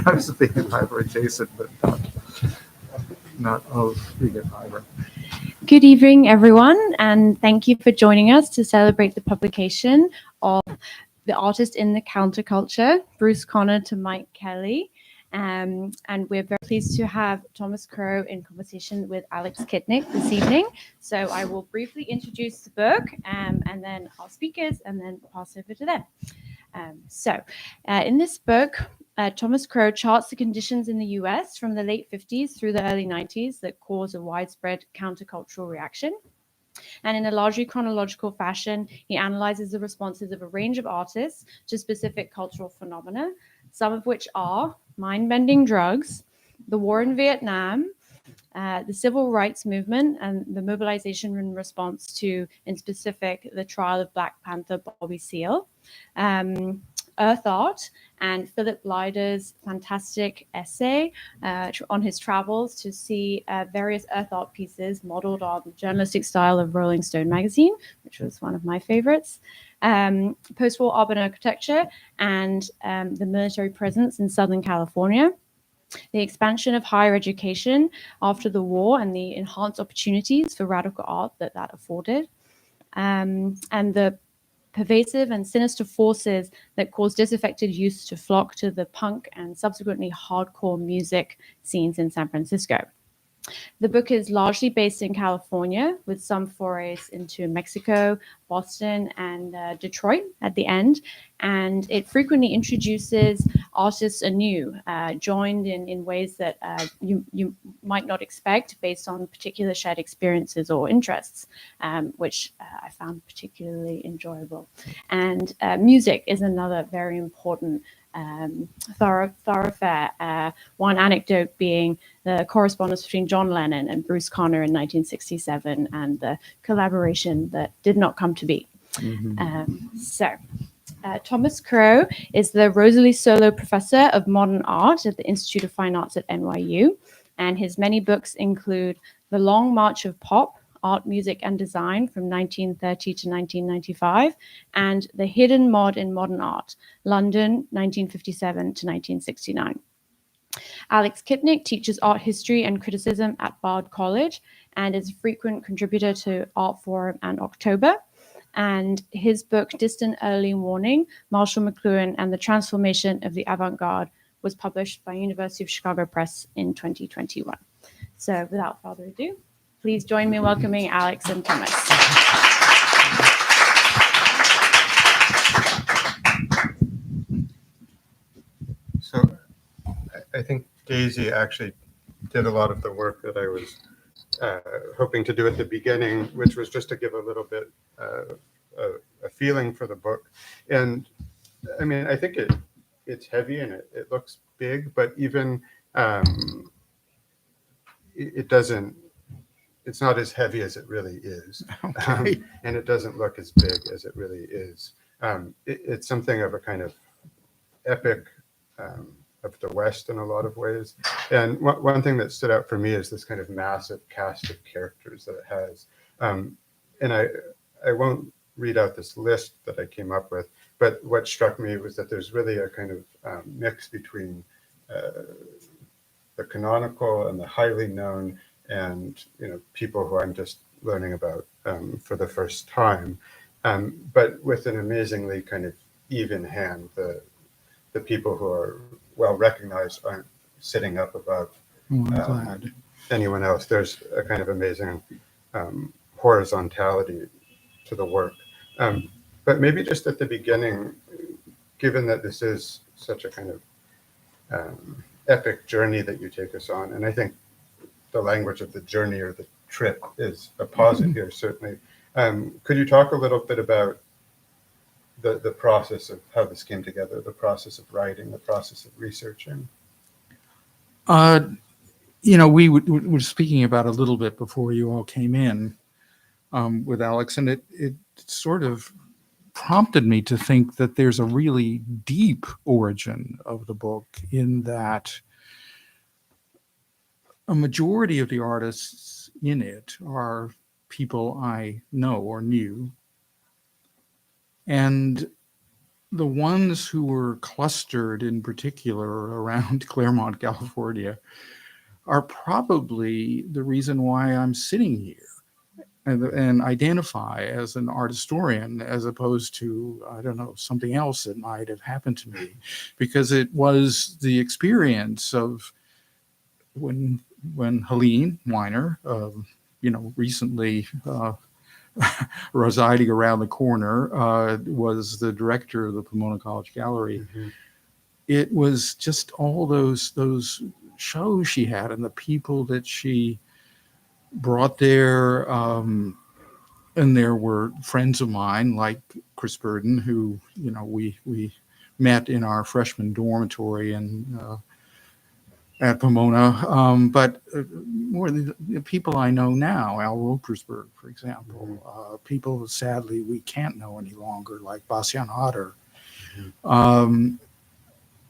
I was vegan fiber adjacent, but not of vegan fiber. Good evening, everyone, and thank you for joining us to celebrate the publication of The Artist in the Counterculture, Bruce Conner to Mike Kelley. And we're very pleased to have Thomas Crow in conversation with Alex Kitnick this evening. So I will briefly introduce the book and then our speakers and then pass over to them. In this book, Thomas Crow charts the conditions in the US from the late 50s through the early 90s that caused a widespread countercultural reaction. And in a largely chronological fashion, he analyzes the responses of a range of artists to specific cultural phenomena, some of which are mind-bending drugs, the war in Vietnam, the civil rights movement, and the mobilization in response to, in specific, the trial of Black Panther Bobby Seale, Earth Art, and Philip Leider's fantastic essay on his travels to see various Earth Art pieces modeled on the journalistic style of Rolling Stone magazine, which was one of my favorites, post-war urban architecture, and the military presence in Southern California, the expansion of higher education after the war and the enhanced opportunities for radical art that afforded, and the pervasive and sinister forces that caused disaffected youth to flock to the punk and subsequently hardcore music scenes in San Francisco. The book is largely based in California, with some forays into Mexico, Boston, and Detroit at the end. And it frequently introduces artists anew, joined in ways that you might not expect based on particular shared experiences or interests, which I found particularly enjoyable. And music is another very important thoroughfare. One anecdote being the correspondence between John Lennon and Bruce Conner in 1967 and the collaboration that did not come to be. Thomas Crow is the Rosalie Solo Professor of Modern Art at the Institute of Fine Arts at NYU, and his many books include The Long March of Pop, Art, Music, and Design from 1930 to 1995, and The Hidden Mod in Modern Art, London, 1957 to 1969. Alex Kitnick teaches art history and criticism at Bard College and is a frequent contributor to Art Forum and October. And his book, Distant Early Warning, Marshall McLuhan and the Transformation of the Avant-garde, was published by University of Chicago Press in 2021. So without further ado, please join me in welcoming Alex and Thomas. So I think Daisy actually did a lot of the work that I was hoping to do at the beginning, which was just to give a little bit a feeling for the book. And I mean, I think it's heavy and it looks big, but even it's not as heavy as it really is. Okay. And it doesn't look as big as it really is. It's something of a kind of epic of the West in a lot of ways. And one thing that stood out for me is this kind of massive cast of characters that it has. And I won't read out this list that I came up with, but what struck me was that there's really a kind of mix between the canonical and the highly known, and people who I'm just learning about for the first time, but with an amazingly kind of even hand. The people who are well recognized aren't sitting up above anyone else. There's a kind of amazing horizontality to the work. But maybe just at the beginning, given that this is such a kind of epic journey that you take us on, and I think the language of the journey or the trip is a posit here, certainly. Could you talk a little bit about the process of how this came together, the process of writing, the process of researching? We were speaking about a little bit before you all came in with Alex, and it sort of prompted me to think that there's a really deep origin of the book, in that a majority of the artists in it are people I know or knew. And the ones who were clustered in particular around Claremont, California, are probably the reason why I'm sitting here and identify as an art historian, as opposed to, I don't know, something else that might have happened to me, because it was the experience of when Helene Weiner, recently residing around the corner, was the director of the Pomona College Gallery. Mm-hmm. It was just all those shows she had and the people that she brought there. And there were friends of mine like Chris Burden, who, we met in our freshman dormitory and at Pomona. But more the people I know now, Al Ropersberg, for example, people sadly we can't know any longer, like Bastian Otter.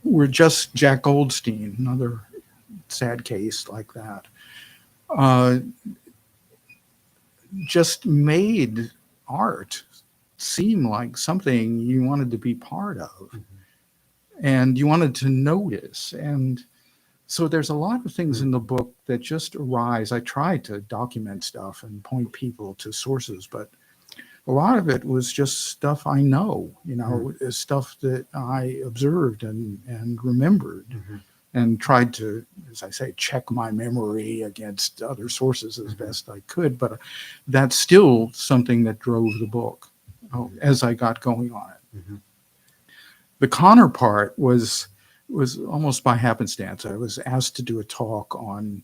We're just Jack Goldstein, another sad case like that. Just made art seem like something you wanted to be part of, and you wanted to notice. And so there's a lot of things in the book that just arise. I tried to document stuff and point people to sources, but a lot of it was just stuff I know, stuff that I observed and remembered. And tried to, as I say, check my memory against other sources as best I could. But that's still something that drove the book as I got going on it. The Connor part was almost by happenstance. I was asked to do a talk on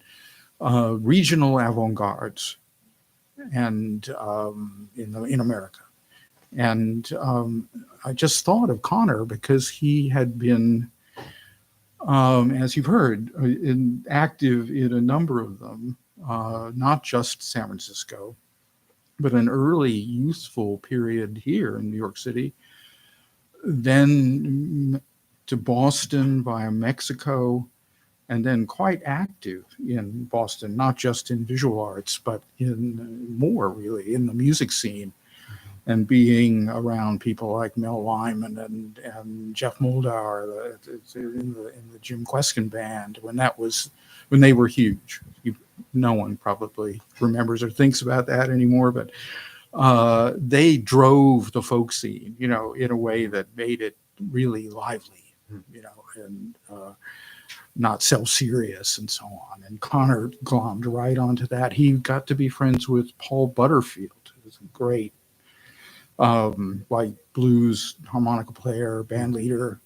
regional avant-gardes and in America. And I just thought of Connor because he had been, as you've heard, active in a number of them, not just San Francisco, but an early youthful period here in New York City, then to Boston via Mexico, and then quite active in Boston, not just in visual arts, but in more really in the music scene. And being around people like Mel Lyman and Jeff Moldauer in the Jim Kweskin band when they were huge. No one probably remembers or thinks about that anymore, but they drove the folk scene, in a way that made it really lively, and not self-serious and so on. And Connor glommed right onto that. He got to be friends with Paul Butterfield, who's a great like blues harmonica player, band leader.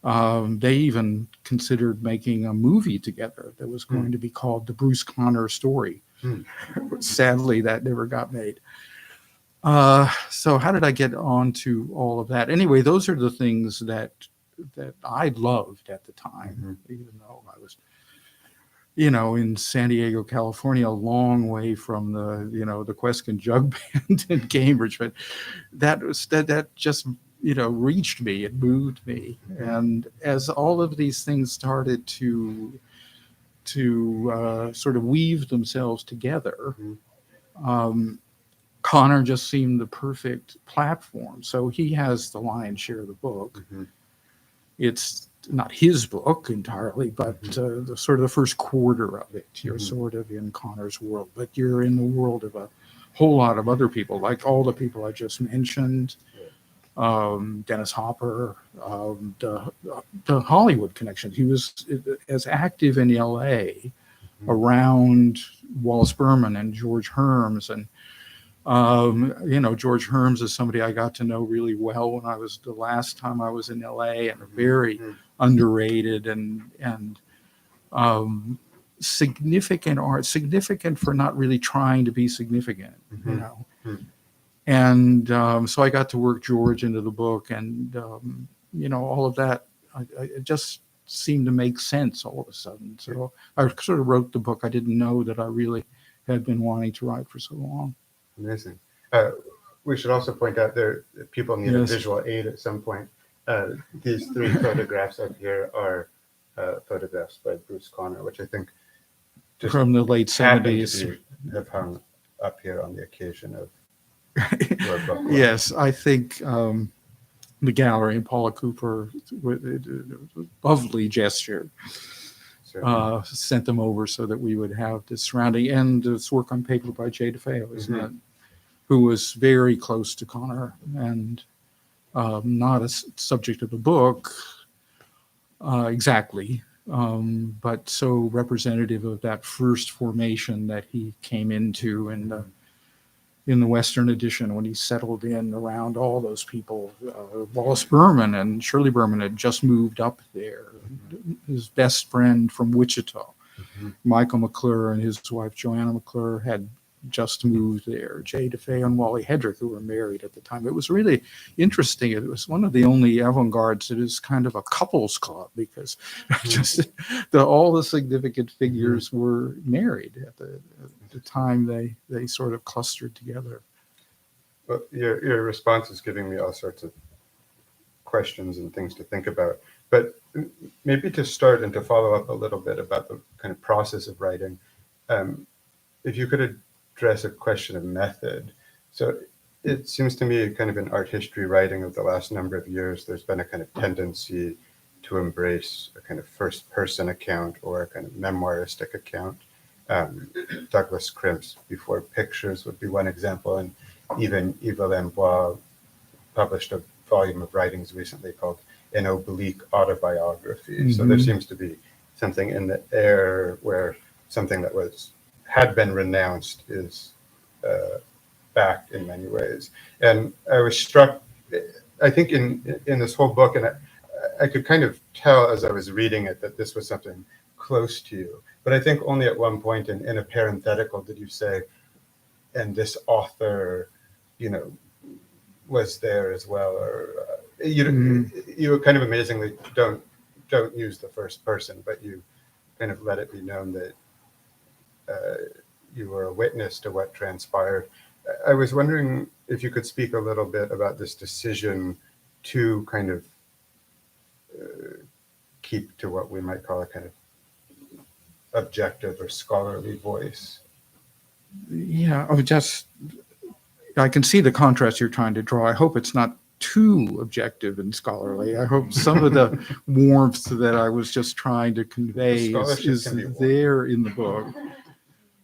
They even considered making a movie together that was going to be called The Bruce Connor Story. Sadly, that never got made. So how did I get on to all of that? Anyway, those are the things that I loved at the time, even though I was, in San Diego, California, a long way from the Kweskin Jug Band in Cambridge. But that just, reached me, it moved me. And as all of these things started to sort of weave themselves together, Connor just seemed the perfect platform. So he has the lion's share of the book. It's not his book entirely, but the sort of the first quarter of it, you're sort of in Connor's world, but you're in the world of a whole lot of other people, like all the people I just mentioned, Dennis Hopper, the Hollywood connections. He was as active in LA around Wallace Berman and George Herms. And George Herms is somebody I got to know really well when I was the last time I was in LA, and a very underrated and significant art, significant for not really trying to be significant, And so I got to work George into the book, and all of that. It just seemed to make sense all of a sudden. So I sort of wrote the book. I didn't know that I really had been wanting to write for so long. Amazing. We should also point out people need a visual aid at some point. These three photographs up here are photographs by Bruce Connor, which I think just from the late 70s have hung up here on the occasion of your book. Yes, I think the gallery, and Paula Cooper, with a lovely gesture, So, sent them over so that we would have this surrounding, and this work on paper by Jay DeFeo, isn't it? Who was very close to Connor, and not a subject of the book exactly, but so representative of that first formation that he came into in the Western edition, when he settled in around all those people. Wallace Berman and Shirley Berman had just moved up there. His best friend from Wichita, Michael McClure, and his wife Joanna McClure had just moved there. Jay DeFeo and Wally Hedrick, who were married at the time. It was really interesting. It was one of the only avant-gardes that is kind of a couples club, because just all the significant figures were married at the time they sort of clustered together. well, your response is giving me all sorts of questions and things to think about. But maybe to start and to follow up a little bit about the kind of process of writing, if you could address a question of method. So it seems to me, kind of in art history writing of the last number of years, there's been a kind of tendency to embrace a kind of first person account or a kind of memoiristic account. Douglas Crimp's Before Pictures would be one example, and even Yves Lembois published a volume of writings recently called An Oblique Autobiography. So there seems to be something in the air where something that had been renounced is back in many ways. And I was struck, I think in this whole book, and I could kind of tell as I was reading it that this was something close to you. But I think only at one point in a parenthetical did you say, and this author, was there as well, or you kind of amazingly don't use the first person, but you kind of let it be known that you were a witness to what transpired. I was wondering if you could speak a little bit about this decision to kind of keep to what we might call a kind of objective or scholarly voice. Yeah, I can see the contrast you're trying to draw. I hope it's not too objective and scholarly. I hope some of the warmth that I was just trying to convey is there in the book.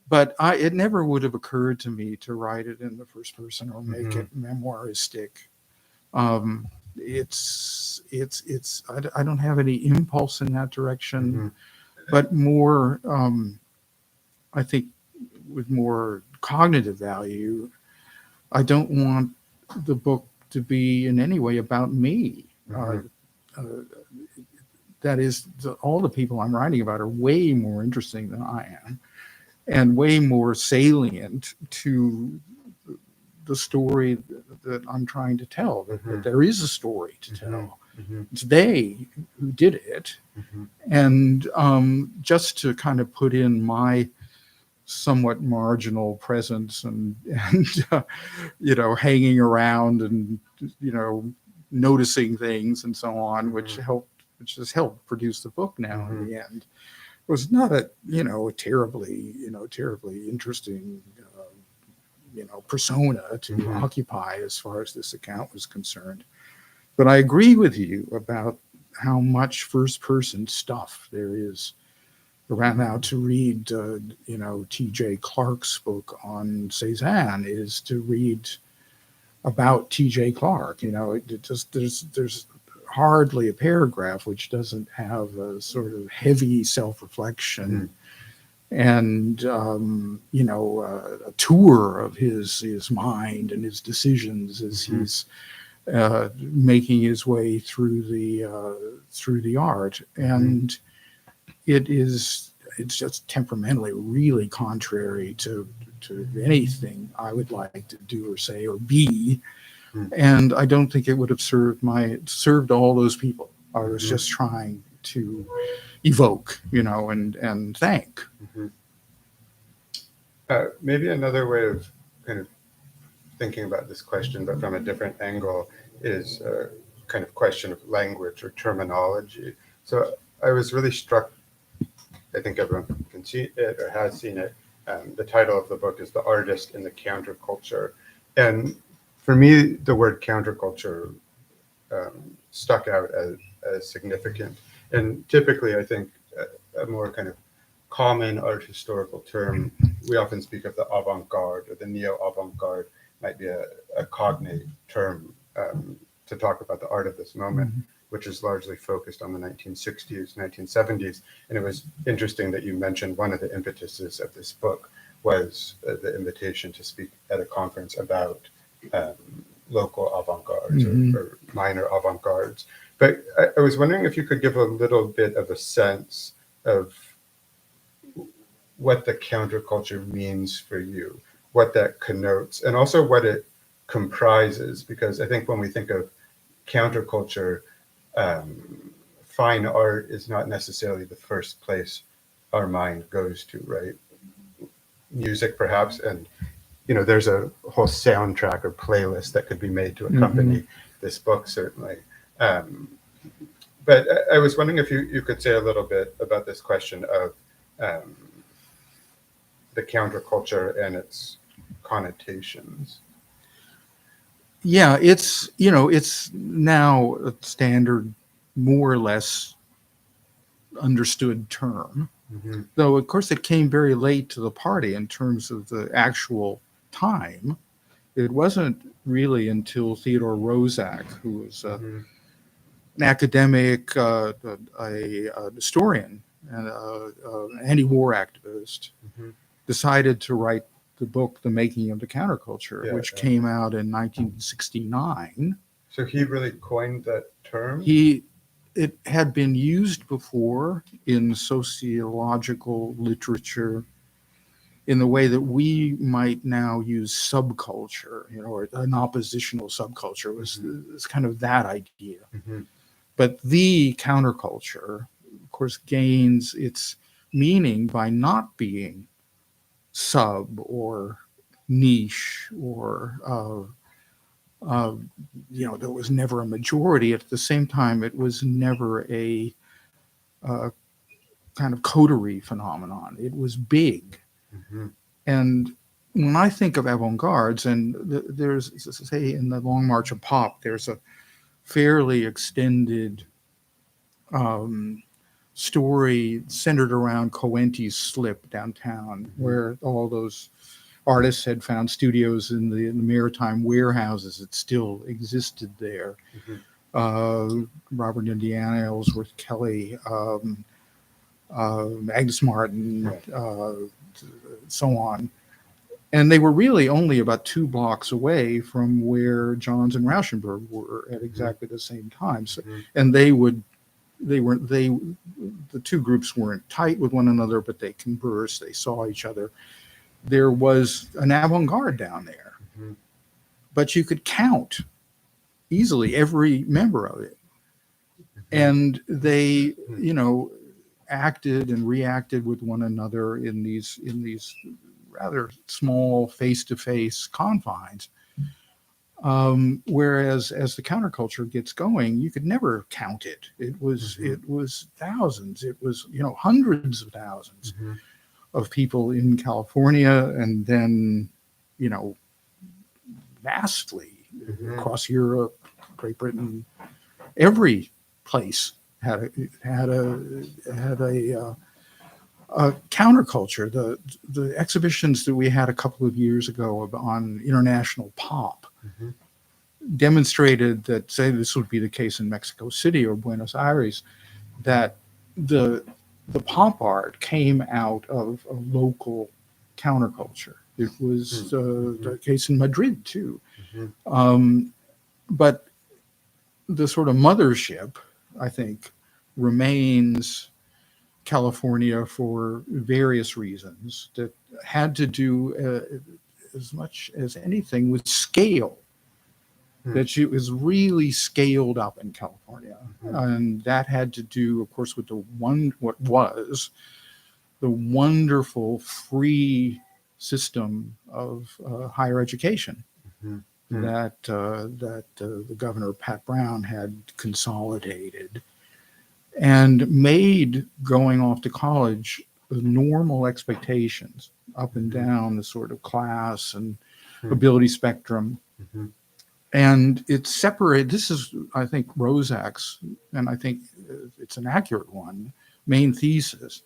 But it never would have occurred to me to write it in the first person or make it memoiristic. I don't have any impulse in that direction, but more, I think, with more cognitive value. I don't want the book to be in any way about me. That is, all the people I'm writing about are way more interesting than I am, and way more salient to the story that I'm trying to tell. That there is a story to tell. It's they who did it, and just to kind of put in my somewhat marginal presence and hanging around and noticing things and so on, which has helped produce the book now in the end. It was not a terribly interesting persona to occupy as far as this account was concerned. But I agree with you about how much first person stuff there is around now. To read T.J. Clarke's book on Cézanne is to read about T.J. Clarke. There's hardly a paragraph which doesn't have a sort of heavy self-reflection and a tour of his mind and his decisions as he's making his way through the art. And it's just temperamentally really contrary to anything I would like to do or say or be. And I don't think it would have served all those people I was just trying to evoke, and thank. Maybe another way of kind of thinking about this question, but from a different angle, is a kind of question of language or terminology. So I was really struck, I think everyone can see it or has seen it. The title of the book is The Artist in the Counterculture. And for me, the word counterculture stuck out as significant. And typically, I think a more kind of common art historical term, we often speak of the avant-garde or the neo-avant-garde, might be a cognate term to talk about the art of this moment, which is largely focused on the 1960s, 1970s. And it was interesting that you mentioned one of the impetuses of this book was the invitation to speak at a conference about local avant-gardes or minor avant-gardes. But I was wondering if you could give a little bit of a sense of what the counterculture means for you, what that connotes, and also what it comprises. Because I think when we think of counterculture, fine art is not necessarily the first place our mind goes to, right? Music, perhaps, and there's a whole soundtrack or playlist that could be made to accompany this book, certainly. But I was wondering if you could say a little bit about this question of the counterculture and its connotations. Yeah, it's now a standard, more or less understood term. Though, of course, it came very late to the party in terms of the actual time. It wasn't really until Theodore Roszak, who was an academic, a historian, and an anti-war activist, decided to write the book, The Making of the Counterculture, which came out in 1969. So he really coined that term? It had been used before in sociological literature in the way that we might now use subculture, or an oppositional subculture. It was kind of that idea. But the counterculture, of course, gains its meaning by not being sub or niche or there was never a majority. At the same time, it was never a kind of coterie phenomenon. It was big. And when I think of avant-gardes, and there's, say, in the Long March of Pop, there's a fairly extended story centered around Coenties Slip downtown, where all those artists had found studios in the maritime warehouses that still existed there. Robert Indiana, Ellsworth Kelley, Agnes Martin, so on. And they were really only about 2 blocks away from where Johns and Rauschenberg were at exactly the same time. So, and the 2 groups weren't tight with one another, but they conversed, they saw each other. There was an avant-garde down there, but you could count easily every member of it. And they, acted and reacted with one another in these rather small face-to-face confines. Whereas as the counterculture gets going, you could never count it. It was thousands. It was hundreds of thousands of people in California, and then vastly across Europe, Great Britain. Every place had a counterculture. The exhibitions that we had a couple of years ago on international pop demonstrated that, say this would be the case in Mexico City or Buenos Aires, that the pop art came out of a local counterculture. It was the case in Madrid too. But the sort of mothership, I think, remains California for various reasons that had to do as much as anything with scale. That it was really scaled up in California, and that had to do, of course, with what was the wonderful free system of higher education that the governor Pat Brown had consolidated and made going off to college the normal expectations up and down the sort of class and ability spectrum. And it's separated. This is, I think, Rozak's, and I think it's an accurate one, main thesis,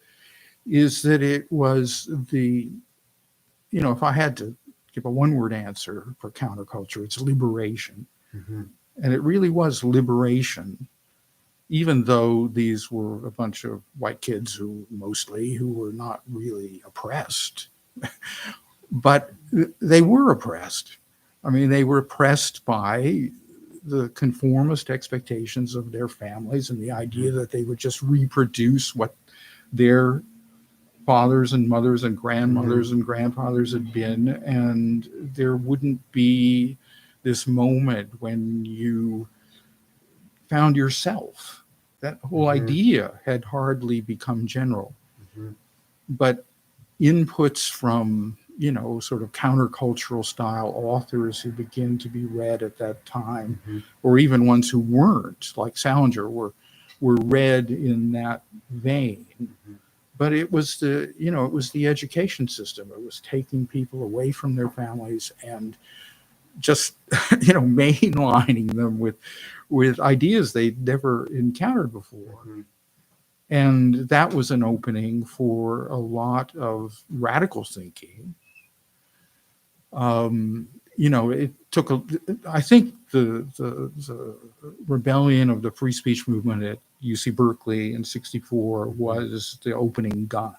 is that it was the, if I had to give a one-word answer for counterculture, it's liberation. Mm-hmm. And it really was liberation, even though these were a bunch of white kids who were not really oppressed. But they were oppressed. I mean, they were oppressed by the conformist expectations of their families and the idea that they would just reproduce what their fathers and mothers and grandmothers and grandfathers had been, and there wouldn't be this moment when you found yourself. That whole idea had hardly become general. But inputs from, sort of countercultural style authors who begin to be read at that time, or even ones who weren't, like Salinger, were read in that vein. But it was the education system. It was taking people away from their families and just, mainlining them with ideas they'd never encountered before. And that was an opening for a lot of radical thinking. It took I think the rebellion of the free speech movement at UC Berkeley in '64 was the opening gun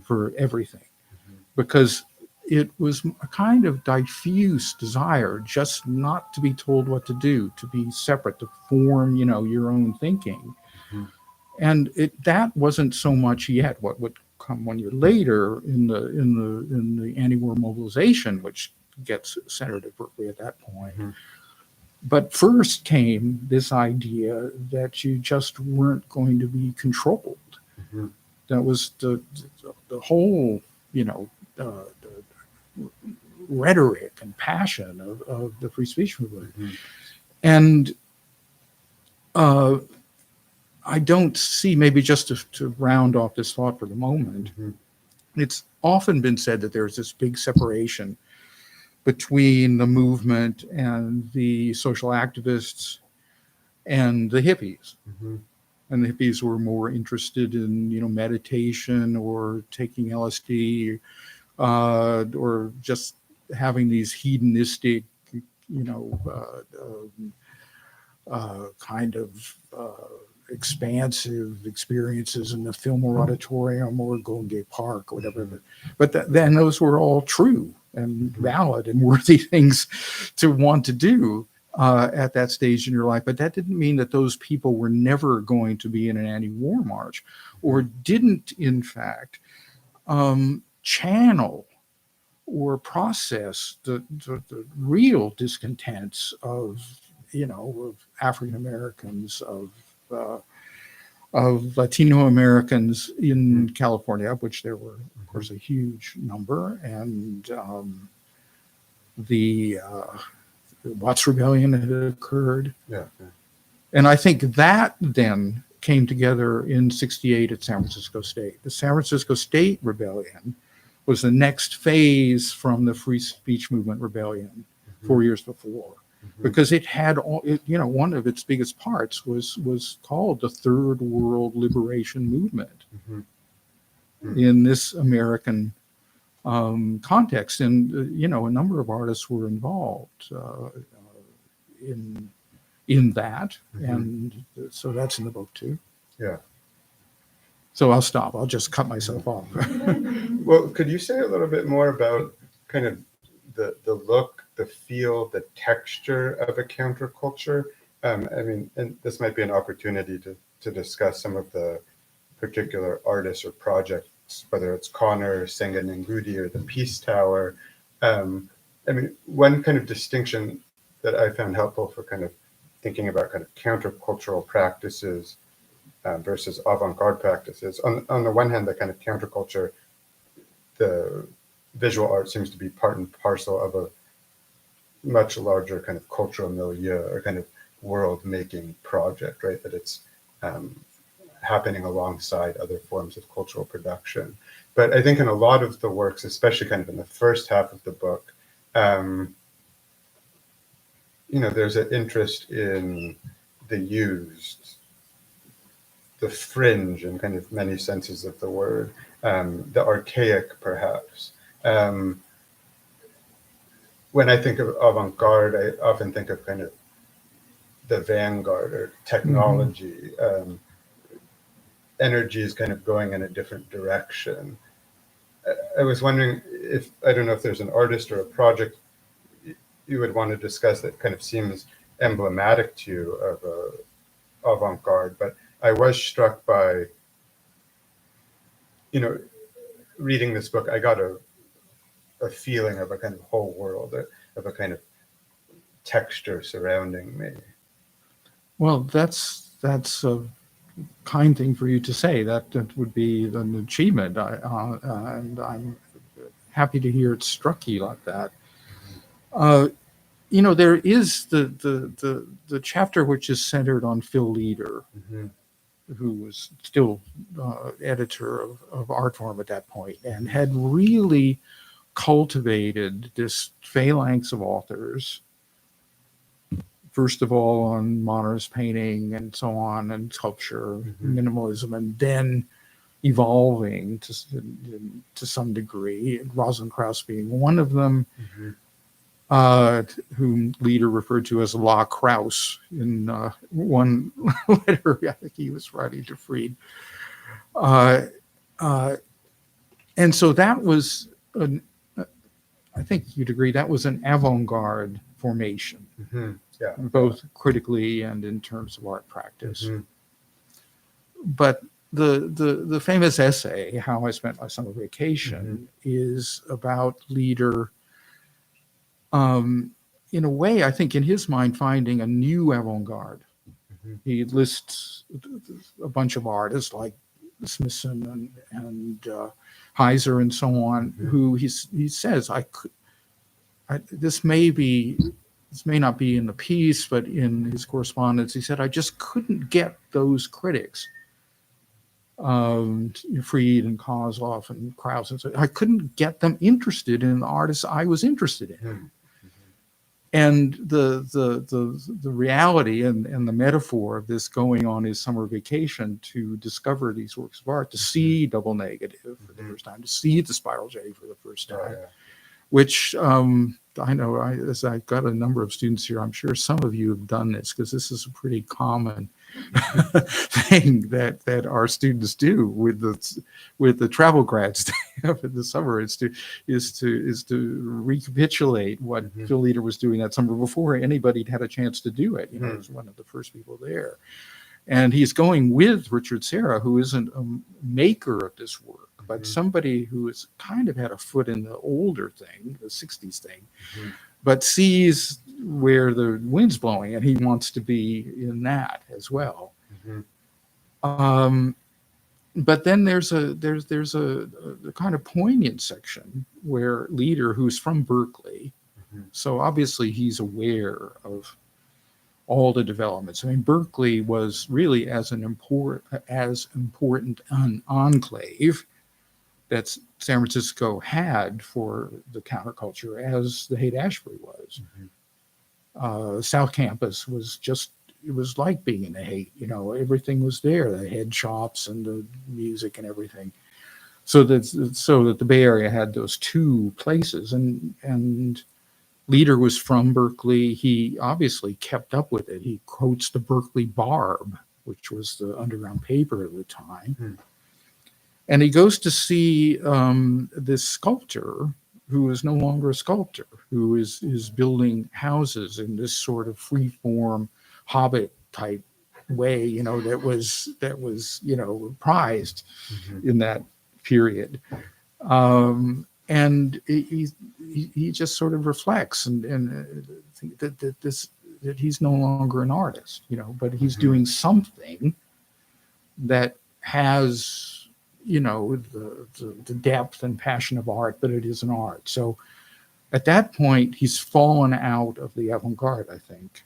for everything, because it was a kind of diffuse desire just not to be told what to do, to be separate, to form, your own thinking. And that wasn't so much yet. What would come 1 year later in the anti-war mobilization, which gets centered at Berkeley at that point. But first came this idea that you just weren't going to be controlled. That was the whole, the rhetoric and passion of the free speech movement. And I don't see, maybe just to round off this thought for the moment, it's often been said that there's this big separation between the movement and the social activists and the hippies. And the hippies were more interested in, meditation or taking LSD, or just having these hedonistic, kind of expansive experiences in the Fillmore Auditorium or Golden Gate Park or whatever. But then those were all true and valid and worthy things to want to do at that stage in your life. But that didn't mean that those people were never going to be in an anti-war march, or didn't, in fact, channel or process the real discontents of African Americans, of Latino Americans in California, of which there were, of course, a huge number, and the Watts Rebellion had occurred. And I think that then came together in '68 at San Francisco State. The San Francisco State Rebellion was the next phase from the free speech movement rebellion 4 years before. Because it had one of its biggest parts was called the Third World Liberation Movement in this American context, and a number of artists were involved in that, and so that's in the book too. So I'll stop. I'll just cut myself off. Well, could you say a little bit more about kind of the look, the feel, the texture of a counterculture? And this might be an opportunity to discuss some of the particular artists or projects, whether it's Connor, Senga Ngudi, or the Peace Tower. One kind of distinction that I found helpful for kind of thinking about kind of countercultural practices versus avant-garde practices. On the one hand, the kind of counterculture, the visual art seems to be part and parcel of a much larger kind of cultural milieu or kind of world-making project, right? That it's happening alongside other forms of cultural production. But I think in a lot of the works, especially kind of in the first half of the book, there's an interest in the used, the fringe in kind of many senses of the word, the archaic perhaps. When I think of avant-garde, I often think of kind of the vanguard or technology. Energy is kind of going in a different direction. I was wondering if, I don't know if there's an artist or a project you would want to discuss that kind of seems emblematic to you of avant-garde, but I was struck by, reading this book, I got a feeling of a kind of whole world, of a kind of texture surrounding me. Well, that's a kind thing for you to say. That would be an achievement, and I'm happy to hear it struck you like that. There is the chapter which is centered on Phil Leader, who was still editor of Artform at that point, and had really cultivated this phalanx of authors. First of all, on modernist painting and so on, and sculpture, minimalism, and then evolving to some degree, Rosenkrantz being one of them, whom Leader referred to as La Krause in one letter I think he was writing to Fried. And so that was, I think you'd agree, that was an avant-garde formation. Yeah. Both critically and in terms of art practice. But the famous essay, How I Spent My Summer Vacation, is about Leader, in a way, I think in his mind, finding a new avant-garde. He lists a bunch of artists like Smithson and Heiser and so on, who he says, this may not be in the piece, but in his correspondence, he said, I just couldn't get those critics, Fried and Kozloff and Krause, and so I couldn't get them interested in the artists I was interested in. And the reality and the metaphor of this going on his summer vacation to discover these works of art, to see Double Negative for the first time, to see the Spiral J for the first time, which I know, as I've got a number of students here, I'm sure some of you have done this, because this is a pretty common thing that our students do with the travel grads up in the summer, is to recapitulate what Phil Leader was doing that summer before anybody had a chance to do it. He was one of the first people there. And he's going with Richard Serra, who isn't a maker of this work, but somebody who has kind of had a foot in the older thing, the 60s thing, but sees where the wind's blowing, and he wants to be in that as well. But then there's a kind of poignant section where Leader, who's from Berkeley, so obviously he's aware of all the developments. I mean, Berkeley was really as important an enclave that San Francisco had for the counterculture as the Haight-Ashbury was. South Campus was just, it was like being in the Haight, everything was there, the head shops and the music and everything. So that the Bay Area had those two places, and Leader was from Berkeley. He obviously kept up with it. He quotes the Berkeley Barb, which was the underground paper at the time. And he goes to see this sculptor who is no longer a sculptor, who is building houses in this sort of free-form Hobbit type way, that was prized in that period. And he just sort of reflects and think that he's no longer an artist, but he's doing something that has the depth and passion of art, but it is an art. So at that point, he's fallen out of the avant-garde, I think,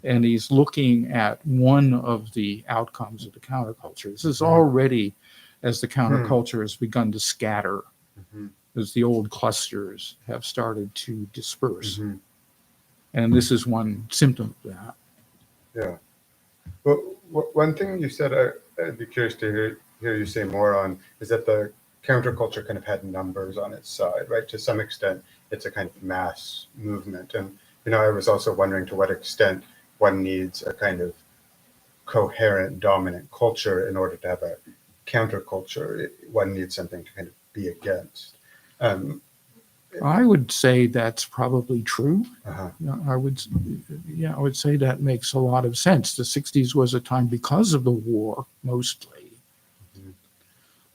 and he's looking at one of the outcomes of the counterculture. This is already, as the counterculture has begun to scatter, as the old clusters have started to disperse. And this is one symptom of that. Yeah. Well, one thing you said I'd be curious to hear you say more on is that the counterculture kind of had numbers on its side, right? To some extent, it's a kind of mass movement. And, I was also wondering to what extent one needs a kind of coherent, dominant culture in order to have a counterculture. One needs something to kind of be against. I would say that's probably true. Uh-huh. I would say that makes a lot of sense. The 60s was a time, because of the war, mostly,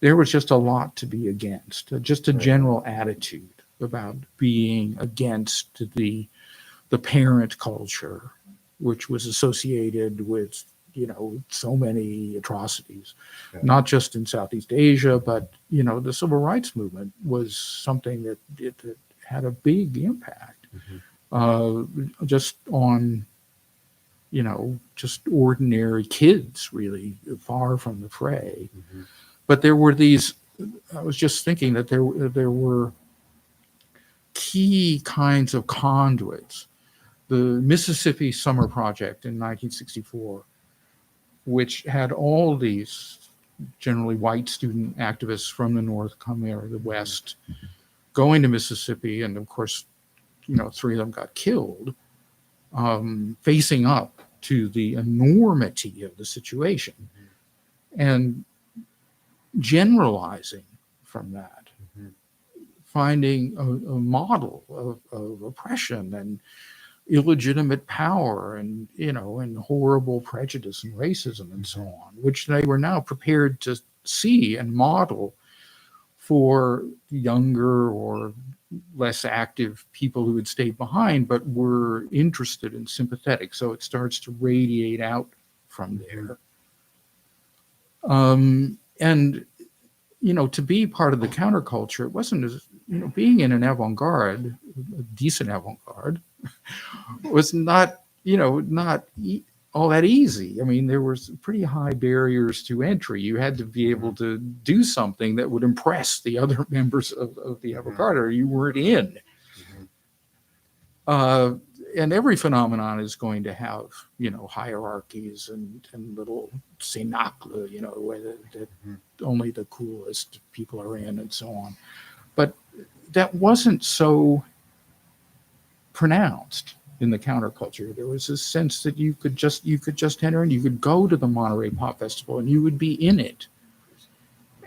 there was just a lot to be against, just a general attitude about being against the parent culture, which was associated with, so many atrocities, not just in Southeast Asia, but, the civil rights movement was something that had a big impact just on, just ordinary kids, really, far from the fray. But there were these, I was just thinking that there were key kinds of conduits. The Mississippi Summer Project in 1964, which had all these generally white student activists from the North coming or the West going to Mississippi. And of course, 3 of them got killed, facing up to the enormity of the situation and generalizing from that, finding a model of oppression and illegitimate power and, and horrible prejudice and racism and so on, which they were now prepared to see and model for younger or less active people who had stayed behind, but were interested and sympathetic. So it starts to radiate out from there. And, to be part of the counterculture, it wasn't as, being in an avant-garde, a decent avant-garde, was not, all that easy. I mean, there was pretty high barriers to entry. You had to be able to do something that would impress the other members of the avant-garde, or you weren't in. And every phenomenon is going to have, hierarchies and little cénacles, where that only the coolest people are in and so on. But that wasn't so pronounced in the counterculture. There was a sense that you could just enter and you could go to the Monterey Pop Festival and you would be in it.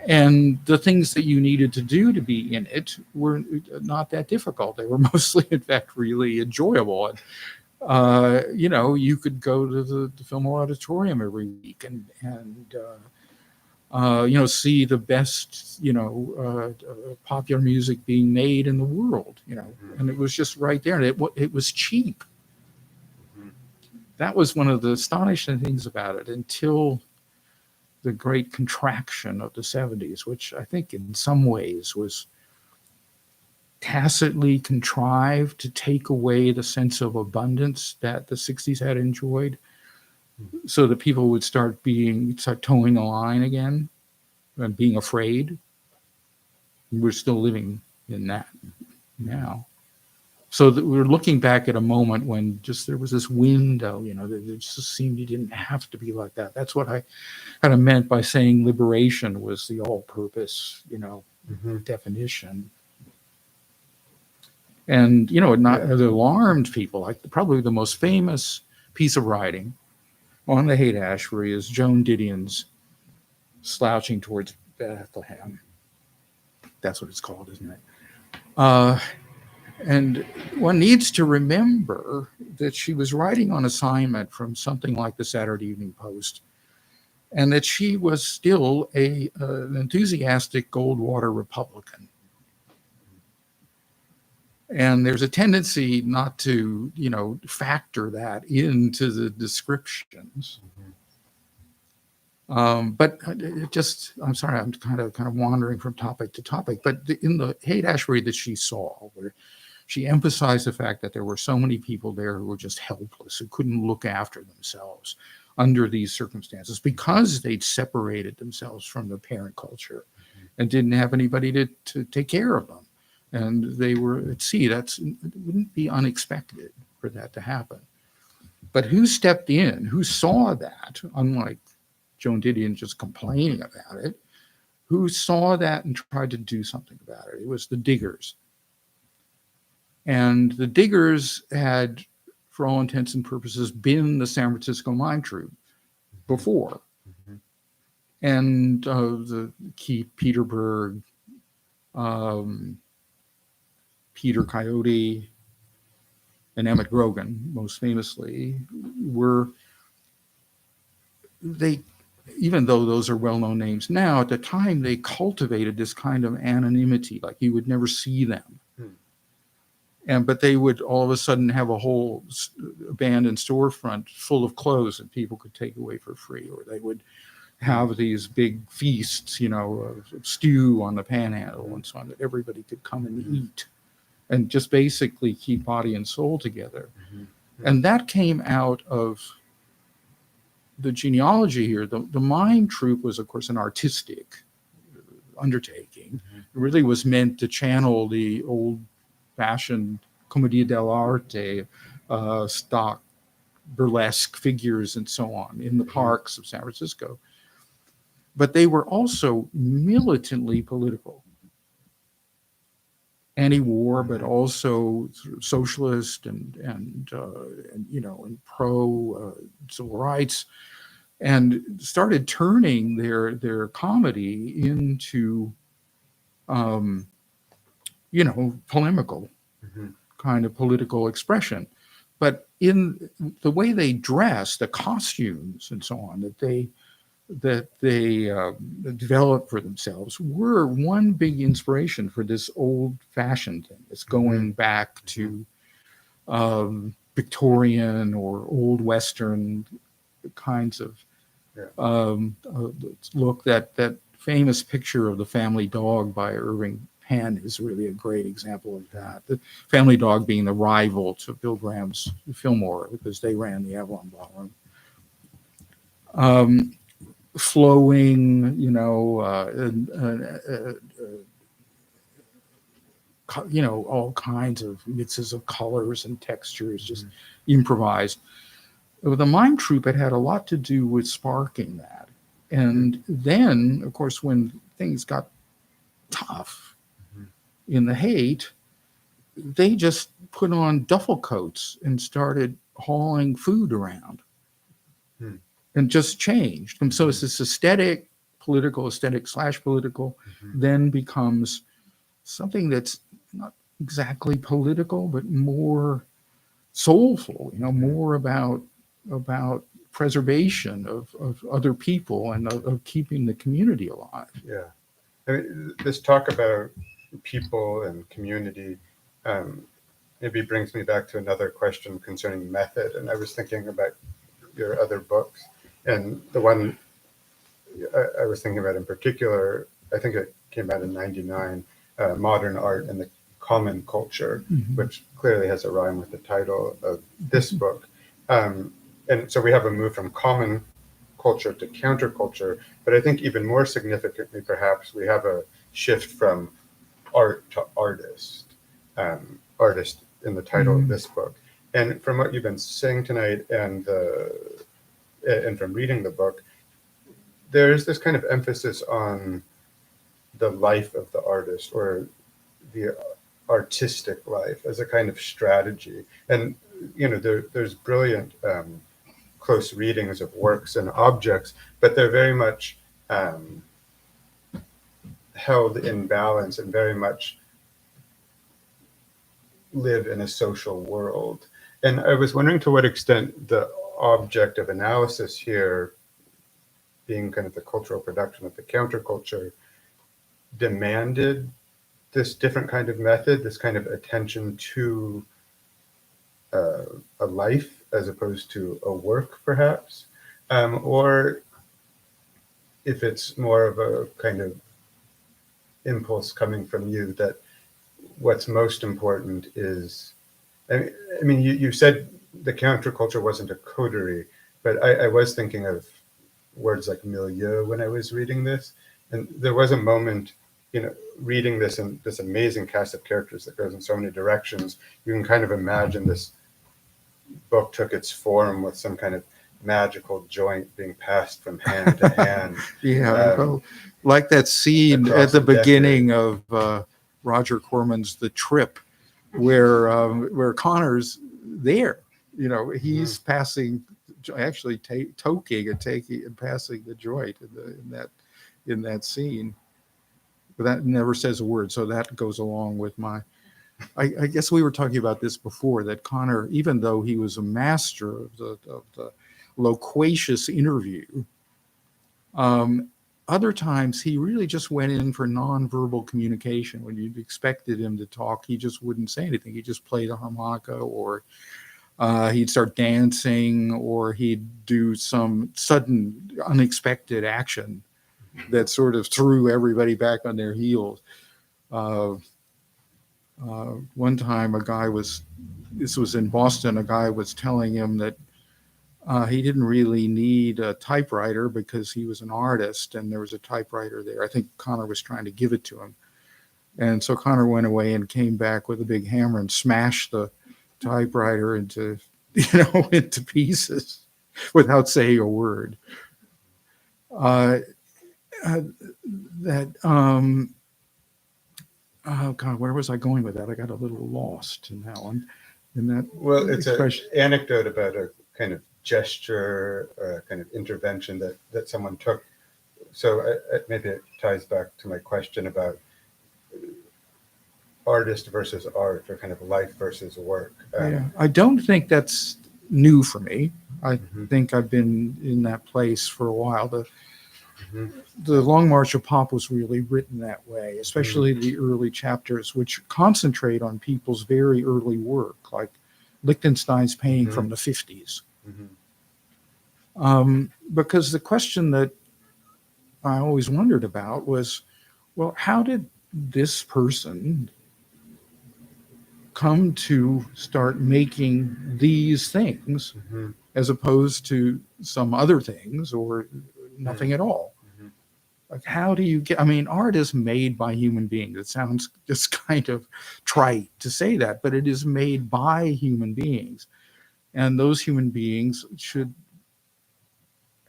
And the things that you needed to do to be in it were not that difficult. They were mostly, in fact, really enjoyable. You could go to the Fillmore Auditorium every week and see the best, popular music being made in the world, and it was just right there. And it was cheap. That was one of the astonishing things about it until the great contraction of the 70s, which I think in some ways was tacitly contrived to take away the sense of abundance that the 60s had enjoyed, so that people would start towing the line again and being afraid. We're still living in that now. So that we're looking back at a moment when just there was this window, that it just seemed you didn't have to be like that. That's what I kind of meant by saying liberation was the all-purpose, definition. And, it alarmed people. Like probably the most famous piece of writing on the Haight-Ashbury is Joan Didion's Slouching Towards Bethlehem. That's what it's called, isn't it? And one needs to remember that she was writing on assignment from something like the Saturday Evening Post, and that she was still an enthusiastic Goldwater Republican. And there's a tendency not to, factor that into the descriptions. But it just, I'm sorry, I'm kind of wandering from topic to topic. But in the Haight-Ashbury that she saw, where she emphasized the fact that there were so many people there who were just helpless, who couldn't look after themselves under these circumstances because they'd separated themselves from the parent culture and didn't have anybody to take care of them. And they were at sea. It wouldn't be unexpected for that to happen. But who stepped in, who saw that, unlike Joan Didion just complaining about it, who saw that and tried to do something about it? It was the Diggers. And the Diggers had, for all intents and purposes, been the San Francisco mime troupe before. Mhm. And the Keith Peterberg, Peter Coyote, and Emmett Grogan, most famously, even though those are well-known names now, at the time they cultivated this kind of anonymity, like you would never see them. But they would all of a sudden have a whole abandoned storefront full of clothes that people could take away for free, or they would have these big feasts, of stew on the Panhandle and so on, that everybody could come and eat, and just basically keep body and soul together. And that came out of the genealogy here. The mime troupe was, of course, an artistic undertaking. It really was meant to channel the old-fashioned commedia dell'arte, stock burlesque figures and so on in the parks of San Francisco. But they were also militantly political. Anti-war, but also sort of socialist and pro civil rights, and started turning their comedy into, polemical kind of political expression. But in the way they dress, the costumes and so on that they developed for themselves were one big inspiration for this old-fashioned thing. It's going back to Victorian or old Western kinds of look. That famous picture of the family dog by Irving Penn is really a great example of that. The family dog being the rival to Bill Graham's Fillmore, because they ran the Avalon Ballroom. Flowing, all kinds of mixes of colors and textures, just improvised. With the mime troupe, it had a lot to do with sparking that. And then, of course, when things got tough in the hate, they just put on duffel coats and started hauling food around. And just changed. And so it's this political aesthetic then becomes something that's not exactly political, but more soulful, more about preservation of other people and of keeping the community alive. Yeah. I mean, this talk about people and community maybe brings me back to another question concerning method. And I was thinking about your other books. And the one I was thinking about in particular, I think it came out in '99, Modern Art and the Common Culture, which clearly has a rhyme with the title of this book. And so we have a move from common culture to counterculture, but I think even more significantly, perhaps, we have a shift from art to artist, artist in the title of this book. And from what you've been saying tonight and from reading the book, there's this kind of emphasis on the life of the artist, or the artistic life, as a kind of strategy. And there's brilliant close readings of works and objects, but they're very much held in balance and very much live in a social world. And I was wondering to what extent the object of analysis here, being kind of the cultural production of the counterculture, demanded this different kind of method, this kind of attention to a life as opposed to a work, perhaps, or if it's more of a kind of impulse coming from you that what's most important is, I mean, you said the counterculture wasn't a coterie, but I was thinking of words like milieu when I was reading this. And there was a moment, reading this and this amazing cast of characters that goes in so many directions, you can kind of imagine this book took its form with some kind of magical joint being passed from hand to hand. Yeah, Um, well, like that scene across at the the beginning of Roger Corman's The Trip, where Connor's there. You know, he's passing, actually toking and taking and passing the joint in that scene. But that never says a word, so that goes along with my. I guess we were talking about this before, that Connor, even though he was a master of the loquacious interview, other times he really just went in for nonverbal communication. When you expected him to talk, he just wouldn't say anything. He just played a harmonica, or he'd start dancing, or he'd do some sudden unexpected action that sort of threw everybody back on their heels. One time this was in Boston, a guy was telling him that he didn't really need a typewriter because he was an artist and there was a typewriter there. I think Connor was trying to give it to him. And so Connor went away and came back with a big hammer and smashed the typewriter into pieces without saying a word. Oh God, where was I going with that? I got a little lost in that one. Well, it's an expression. anecdote about a kind of gesture or a kind of intervention that someone took. So maybe it ties back to my question about artist versus art, or kind of life versus work. Yeah, I don't think that's new for me. I Mhm. think I've been in that place for a while. Mhm. The Long March of Pop was really written that way, especially the early chapters, which concentrate on people's very early work, like Lichtenstein's painting Mhm. from the 50s. Mhm. Because the question that I always wondered about was, well, how did this person come to start making these things Mhm. as opposed to some other things or nothing at all? Mhm. Like, how do you get, I mean, art is made by human beings. It sounds just kind of trite to say that, but it is made by human beings. And those human beings should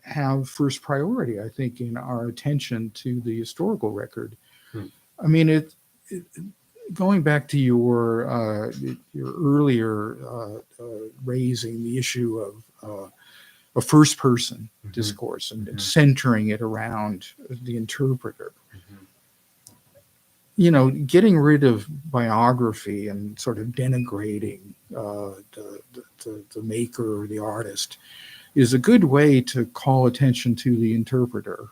have first priority, I think, in our attention to the historical record. Hmm. I mean, going back to your earlier raising the issue of a first person Mhm. discourse and Mhm. centering it around the interpreter. Mhm. You know, getting rid of biography and sort of denigrating the maker or the artist is a good way to call attention to the interpreter.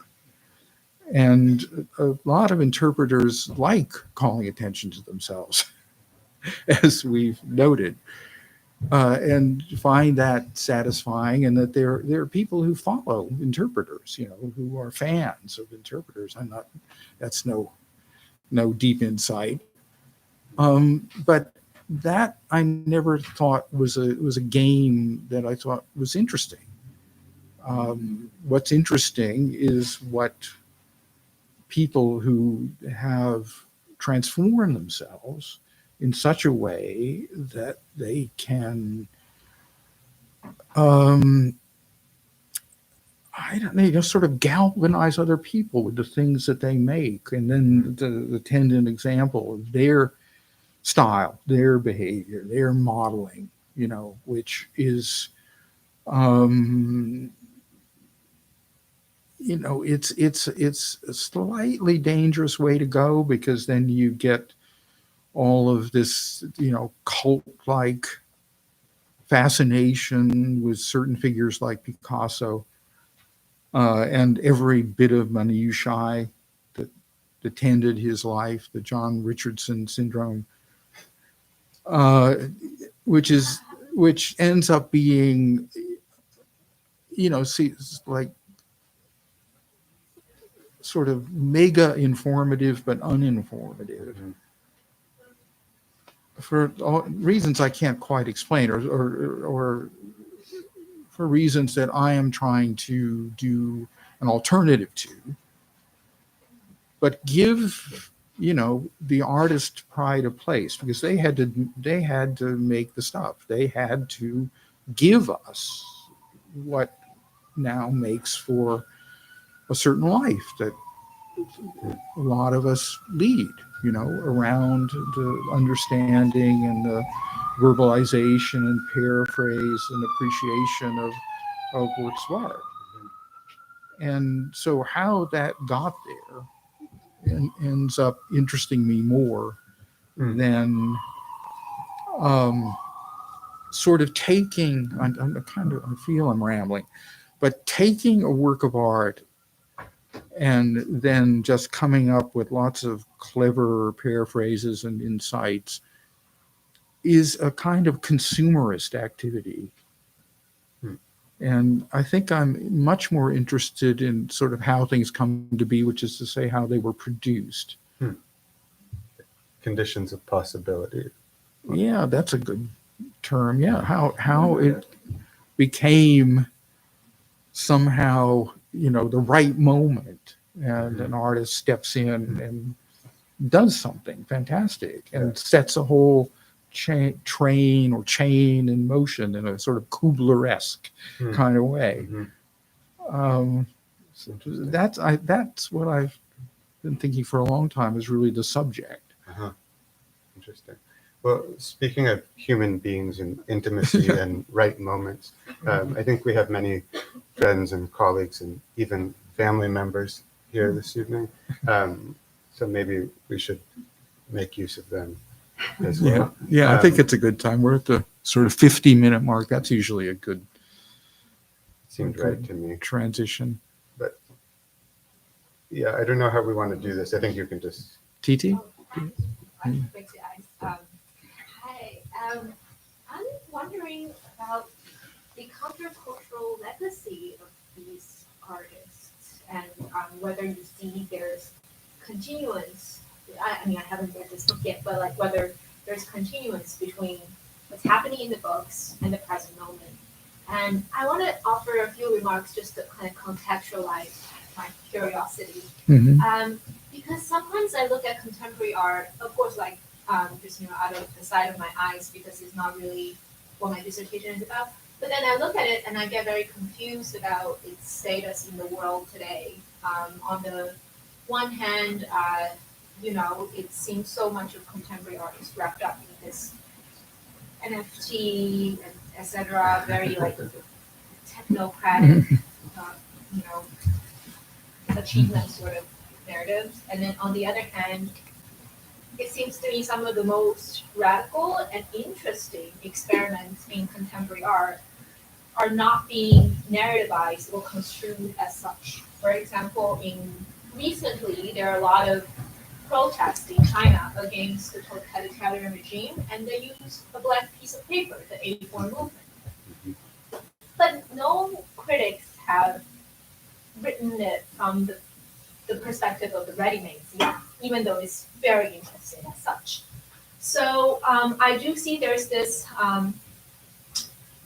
And a lot of interpreters like calling attention to themselves, as we've noted, and find that satisfying, and that there are people who follow interpreters, who are fans of interpreters. That's no deep insight. But that I never thought was a game that I thought was interesting. What's interesting is what people who have transformed themselves in such a way that they can, I don't know, sort of galvanize other people with the things that they make. And then the attendant example of their style, their behavior, their modeling, which is, it's a slightly dangerous way to go, because then you get all of this, cult-like fascination with certain figures like Picasso, and every bit of minutiae that attended his life, the John Richardson syndrome, which ends up being, like sort of mega informative but uninformative, Mhm. for reasons I can't quite explain, or for reasons that I am trying to do an alternative to, but give the artist pride a place, because they had to make the stuff. They had to give us what now makes for a certain life that a lot of us lead, around the understanding and the verbalization and paraphrase and appreciation of works of art. And so how that got there ends up interesting me more than sort of taking, I feel I'm rambling, but taking a work of art and then just coming up with lots of clever paraphrases and insights is a kind of consumerist activity. And I think I'm much more interested in sort of how things come to be, which is to say how they were produced. Conditions of possibility. Yeah, that's a good term. Yeah, how it became somehow, the right moment, and an artist steps in and does something fantastic and sets a whole train or chain in motion in a sort of Kubler-esque kind of way. So that's what I've been thinking for a long time, is really the subject. Interesting. Well, speaking of human beings and intimacy and right moments, I think we have many friends and colleagues and even family members here this evening. So maybe we should make use of them as well. Yeah, I think it's a good time. We're at the sort of 50-minute mark. That's usually a good seemed right to me. Transition. But yeah, I don't know how we want to do this. I think you can just TT? Hi, I'm wondering about the countercultural legacy of these artists, and whether you see there's continuance. I mean, I haven't read this book yet, but like whether there's continuance between what's happening in the books and the present moment. And I want to offer a few remarks just to kind of contextualize my curiosity. Because sometimes I look at contemporary art, of course, like just out of the side of my eyes, because it's not really what my dissertation is about. But then I look at it and I get very confused about its status in the world today. On the one hand, it seems so much of contemporary art is wrapped up in this NFT, etc., very like technocratic, achievement sort of narratives. And then on the other hand, it seems to me some of the most radical and interesting experiments in contemporary art are not being narrativized or construed as such. For example, recently there are a lot of protests in China against the totalitarian regime, and they use a blank piece of paper, the A4 movement. But no critics have written it from the perspective of the ready-mades yet, even though it's very interesting as such. So I do see there's this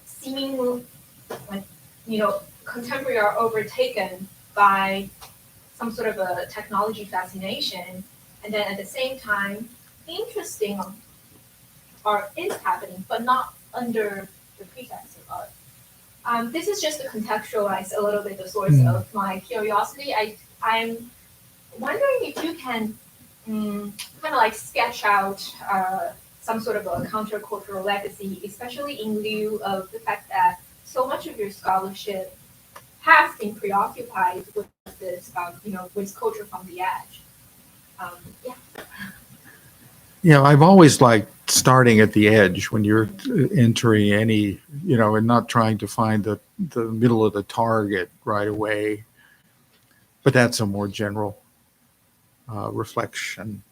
seeming, contemporary art overtaken by some sort of a technology fascination, and then at the same time, interesting art is happening, but not under the pretext of art. This is just to contextualize a little bit the source of my curiosity. I'm wondering if you can kind of like sketch out some sort of a countercultural legacy, especially in lieu of the fact that so much of your scholarship has been preoccupied with this, with culture from the edge. Yeah, I've always liked starting at the edge when you're entering any, and not trying to find the middle of the target right away. But that's a more general reflection.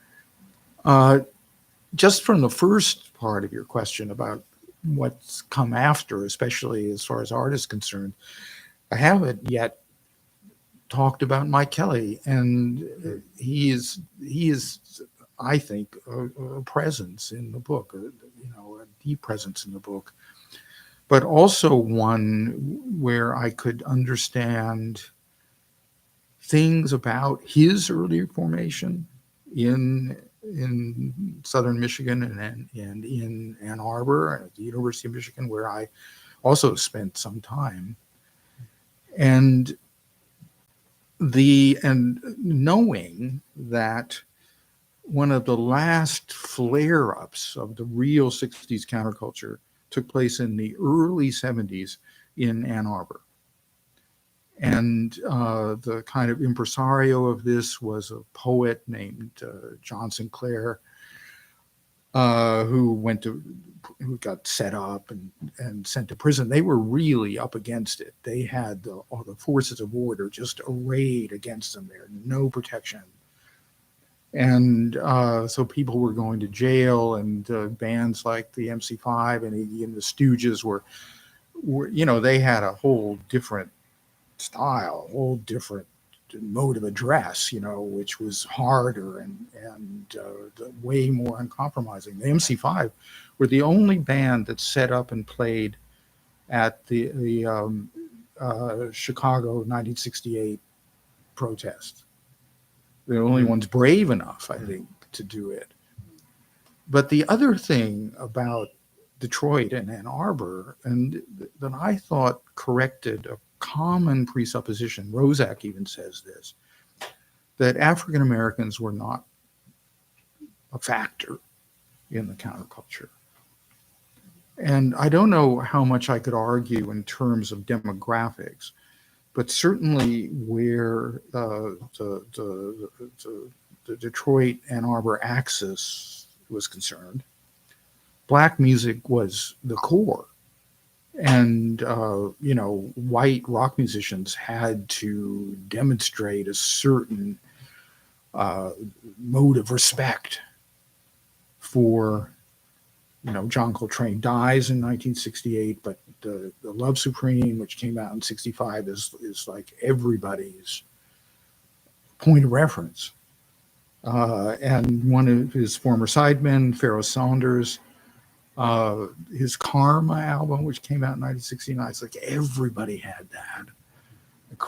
Just from the first part of your question about what's come after, especially as far as art is concerned, I haven't yet talked about Mike Kelley, and he is, I think, a presence in the book, a deep presence in the book, but also one where I could understand things about his earlier formation in southern Michigan and in Ann Arbor at the University of Michigan, where I also spent some time. And knowing that one of the last flare-ups of the real 60s counterculture took place in the early 70s in Ann Arbor. And the kind of impresario of this was a poet named John Sinclair, who got set up and sent to prison. They were really up against it. They had all the forces of order just arrayed against them there, no protection. And so people were going to jail, and bands like the MC5 and the Stooges were, they had a whole different style, a whole different mode of address, which was harder and way more uncompromising. The MC5 were the only band that set up and played at the Chicago 1968 protest. They're the only ones brave enough, I think, to do it. But the other thing about Detroit and Ann Arbor, and that I thought corrected a common presupposition, Rozak even says this, that African Americans were not a factor in the counterculture. And I don't know how much I could argue in terms of demographics, but certainly where the Detroit Ann Arbor axis was concerned, Black music was the core. And, white rock musicians had to demonstrate a certain mode of respect for, John Coltrane dies in 1968, but the Love Supreme, which came out in 65, is like everybody's point of reference. And one of his former sidemen, Pharoah Saunders, his Karma album, which came out in 1969, it's like everybody had that.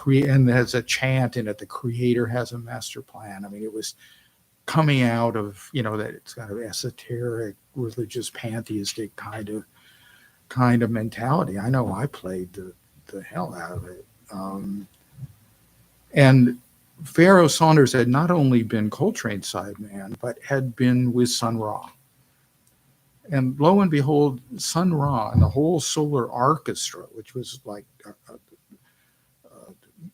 And there's a chant in it, the creator has a master plan. I mean, it was coming out of, that it's kind of esoteric, religious, pantheistic kind of mentality. I know I played the hell out of it. And Pharoah Saunders had not only been Coltrane's sideman, but had been with Sun Ra. And lo and behold, Sun Ra and the whole Solar Orchestra, which was like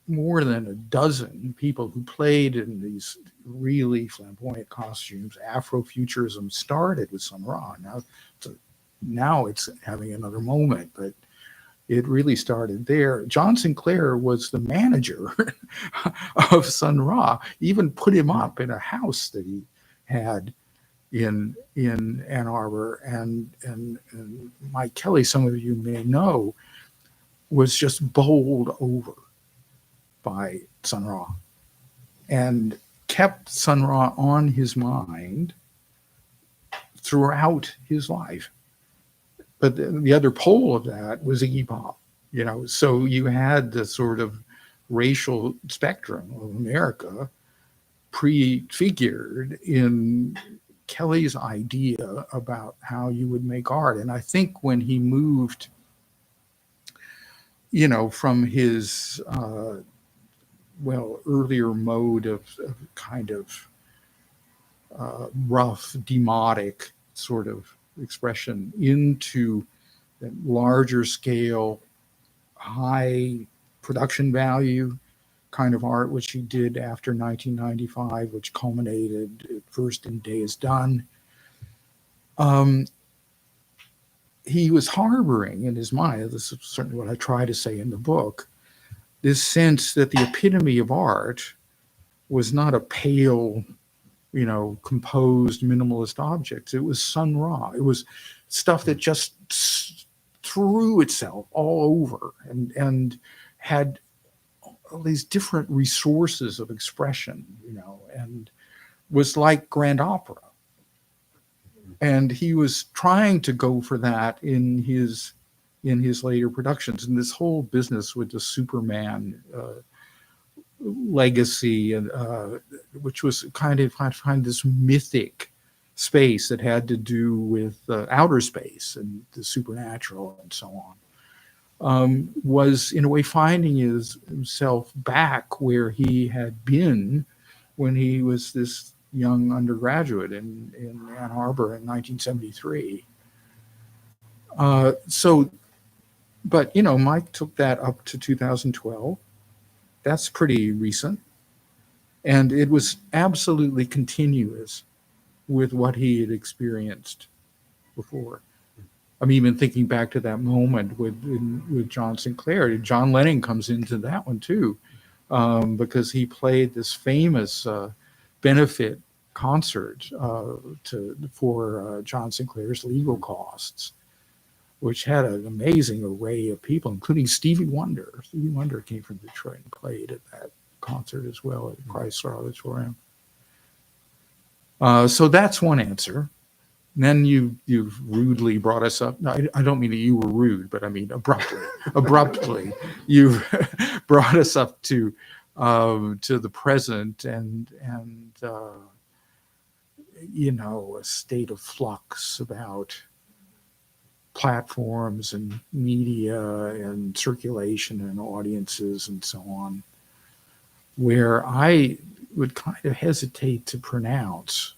more than a dozen people who played in these really flamboyant costumes, Afrofuturism started with Sun Ra. Now it's having another moment, but it really started there. John Sinclair was the manager of Sun Ra, even put him up in a house that he had in Ann Arbor, and Mike Kelley, some of you may know, was just bowled over by Sun Ra and kept Sun Ra on his mind throughout his life. But the other pole of that was Iggy Pop, so you had the sort of racial spectrum of America prefigured in Kelley's idea about how you would make art. And I think when he moved, from his, earlier mode of kind of rough, demotic sort of expression into that larger scale, high production value kind of art, which he did after 1995, which culminated at first in Day Is Done. He was harboring in his mind, this is certainly what I try to say in the book, this sense that the epitome of art was not a pale, composed minimalist objects. It was Sun Ra. It was stuff that just threw itself all over and had all these different resources of expression, and was like grand opera. And he was trying to go for that in his later productions. And this whole business with the Superman legacy, and which was kind of this mythic space that had to do with outer space and the supernatural and so on. was in a way finding himself back where he had been when he was this young undergraduate in Ann Arbor in 1973. But Mike took that up to 2012. That's pretty recent. And it was absolutely continuous with what he had experienced before. I'm even thinking back to that moment with John Sinclair. John Lennon comes into that one too, because he played this famous benefit concert for John Sinclair's legal costs, which had an amazing array of people, including Stevie Wonder. Stevie Wonder came from Detroit and played at that concert as well at Chrysler Auditorium. So that's one answer. And then you've rudely brought us up. No, I don't mean that you were rude, but I mean abruptly, you've brought us up to the present and a state of flux about platforms and media and circulation and audiences and so on, where I would kind of hesitate to pronounce.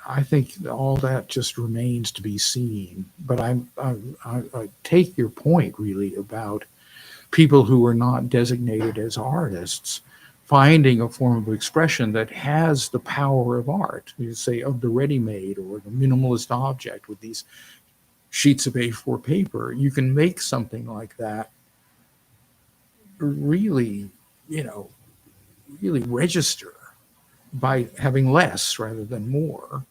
I think all that just remains to be seen. But I take your point really about people who are not designated as artists finding a form of expression that has the power of art, you say of the ready-made or the minimalist object with these sheets of A4 paper. You can make something like that really register by having less rather than more.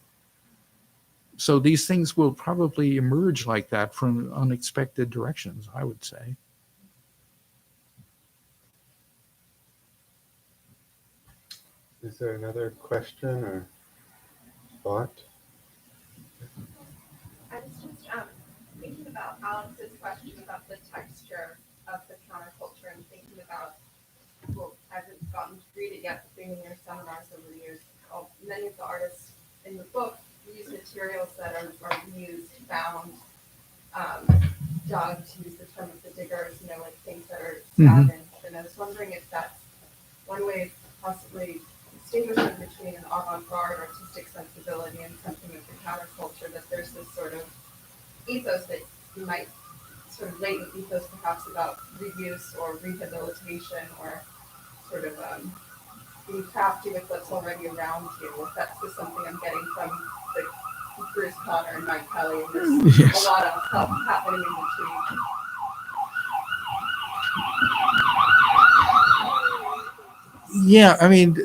So these things will probably emerge like that from unexpected directions, I would say. Is there another question or thought? I was just thinking about Alex's question about the texture of the counterculture and thinking about, well, I haven't gotten to read it yet, but being in your seminars over the years, many of the artists in the book use materials that are used, found, dug, to use the term of the diggers, like things that are scavenged. And I was wondering if that's one way of possibly distinguishing between an avant-garde artistic sensibility and something of the counterculture, that there's this sort of ethos that you might, sort of latent ethos perhaps, about reuse or rehabilitation or sort of being crafty with what's already around you. If that's just something I'm getting from the Bruce Conner and Mike Kelley, and there's Yes. a lot of stuff happening in between. Yeah, I mean,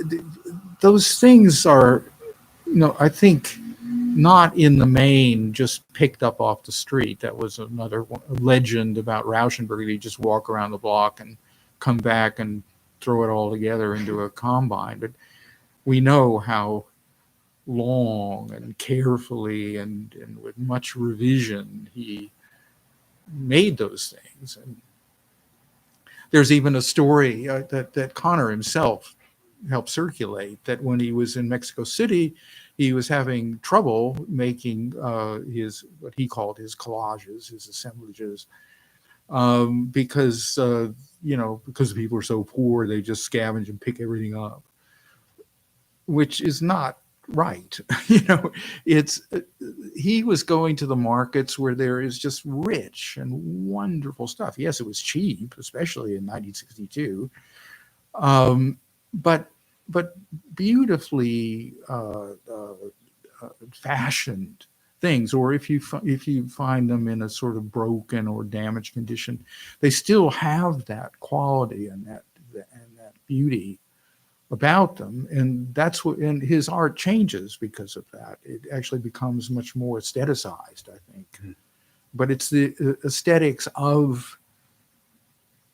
those things are, I think not in the main just picked up off the street. That was another legend about Rauschenberg. He'd just walk around the block and come back and throw it all together into a combine. But we know how long and carefully and with much revision he made those things. And there's even a story that Conner himself helped circulate, that when he was in Mexico City, he was having trouble making his, what he called his collages, his assemblages, because people were so poor, they just scavenge and pick everything up, which is not right. He was going to the markets where there is just rich and wonderful stuff. Yes, it was cheap, especially in 1962, but beautifully fashioned things. Or if you find them in a sort of broken or damaged condition, they still have that quality and that beauty about them. And that's what, and his art changes because of that. It actually becomes much more aestheticized, I think. Mm-hmm. But it's the aesthetics of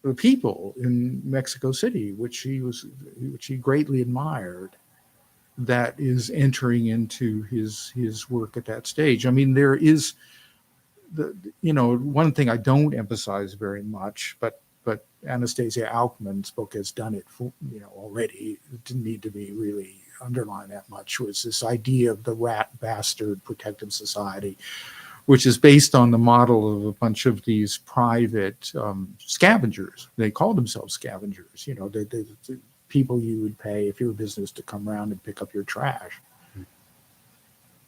the people in Mexico City, which he greatly admired, that is entering into his work at that stage. I mean, there is one thing I don't emphasize very much, but Anastasia Alkman's book has done it for, already. It didn't need to be really underlined that much, was this idea of the rat bastard protective society, which is based on the model of a bunch of these private scavengers. They call themselves scavengers. You know, the people you would pay if you're a business to come around and pick up your trash.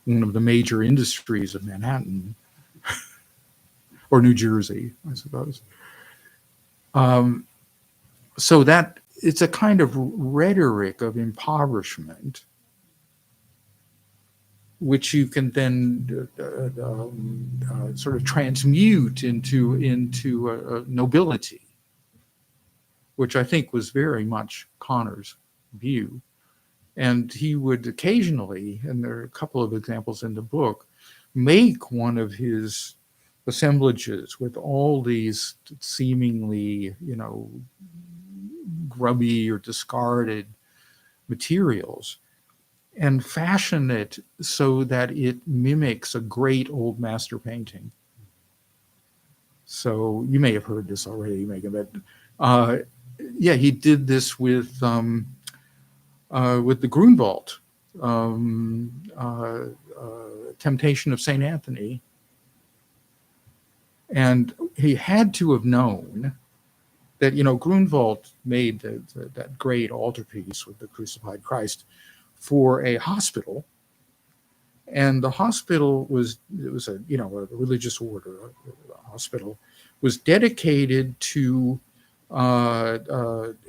One of the major industries of Manhattan or New Jersey, I suppose. So that it's a kind of rhetoric of impoverishment, which you can then sort of transmute into nobility, which I think was very much Connor's view. And he would occasionally, and there are a couple of examples in the book, make one of his assemblages with all these seemingly, you know, grubby or discarded materials and fashion it so that it mimics a great old master painting. So you may have heard this already, Megan, but yeah, he did this with the Grunewald, Temptation of St. Anthony. And he had to have known that, you know, Grunewald made that great altarpiece with the crucified Christ for a hospital. And the hospital was a, you know, a religious order, a hospital, was dedicated to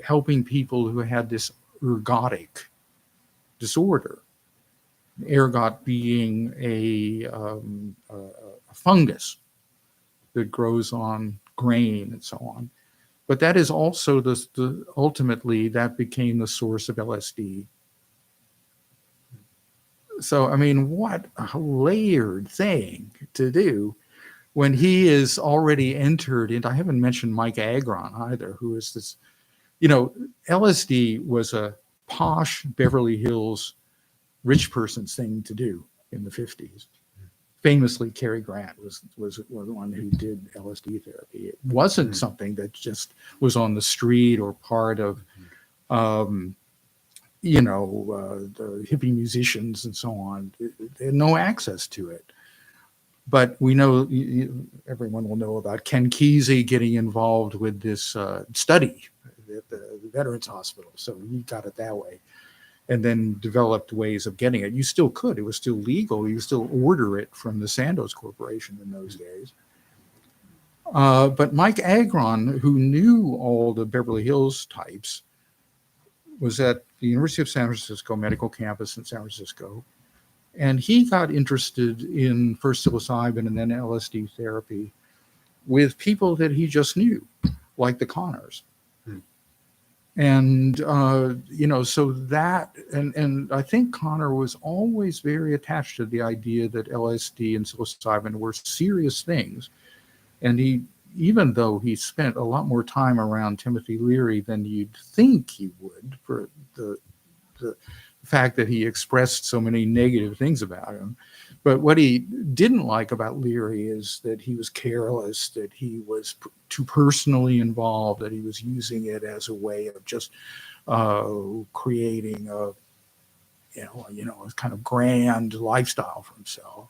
helping people who had this ergotic disorder. Ergot being a fungus that grows on grain and so on. But that is also ultimately that became the source of LSD. So, I mean, what a layered thing to do when he is already entered into, I haven't mentioned Mike Agron either, who is this, you know, LSD was a posh Beverly Hills rich person's thing to do in the 50s. Famously, Cary Grant was the one who did LSD therapy. It wasn't something that just was on the street or part of, you know, the hippie musicians and so on. They had no access to it. But we know, everyone will know about Ken Kesey getting involved with this study at the Veterans Hospital. So he got it that way. And then developed ways of getting it. You still could. It was still legal. You still order it from the Sandoz Corporation in those days. But Mike Agron, who knew all the Beverly Hills types, was at the University of San Francisco Medical Campus in San Francisco. And he got interested in first psilocybin and then LSD therapy with people that he just knew, like the Connors. And, you know, so that, and I think Connor was always very attached to the idea that LSD and psilocybin were serious things. And he, even though he spent a lot more time around Timothy Leary than you'd think he would for the fact that he expressed so many negative things about him. But what he didn't like about Leary is that he was careless, that he was too personally involved, that he was using it as a way of just creating a kind of grand lifestyle for himself.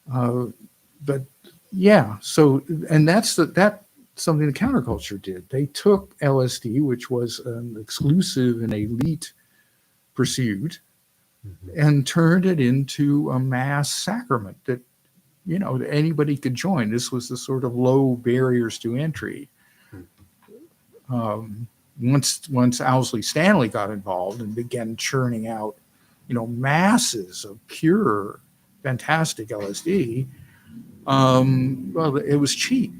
But yeah, so, and that's something the counterculture did. They took LSD, which was an exclusive and elite pursuit, and turned it into a mass sacrament that, you know, that anybody could join. This was the sort of low barriers to entry. Once Owsley Stanley got involved and began churning out, you know, masses of pure, fantastic LSD, well, it was cheap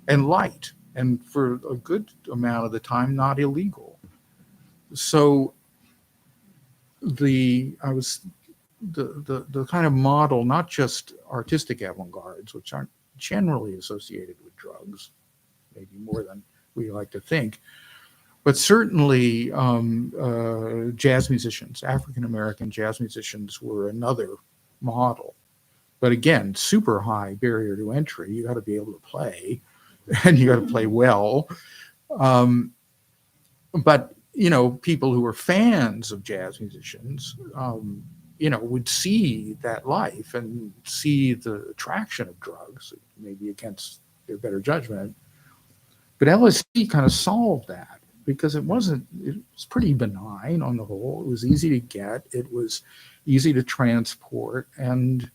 and light, and for a good amount of the time, not illegal. So the kind of model, not just artistic avant-gardes, which aren't generally associated with drugs, maybe more than we like to think, but certainly jazz musicians, African-American jazz musicians were another model. But again, super high barrier to entry. You got to be able to play, and you got to play well. But you know, people who are fans of jazz musicians would see that life and see the attraction of drugs, maybe against their better judgment. But LSD kind of solved that because it was pretty benign on the whole. It was easy to get, it was easy to transport. And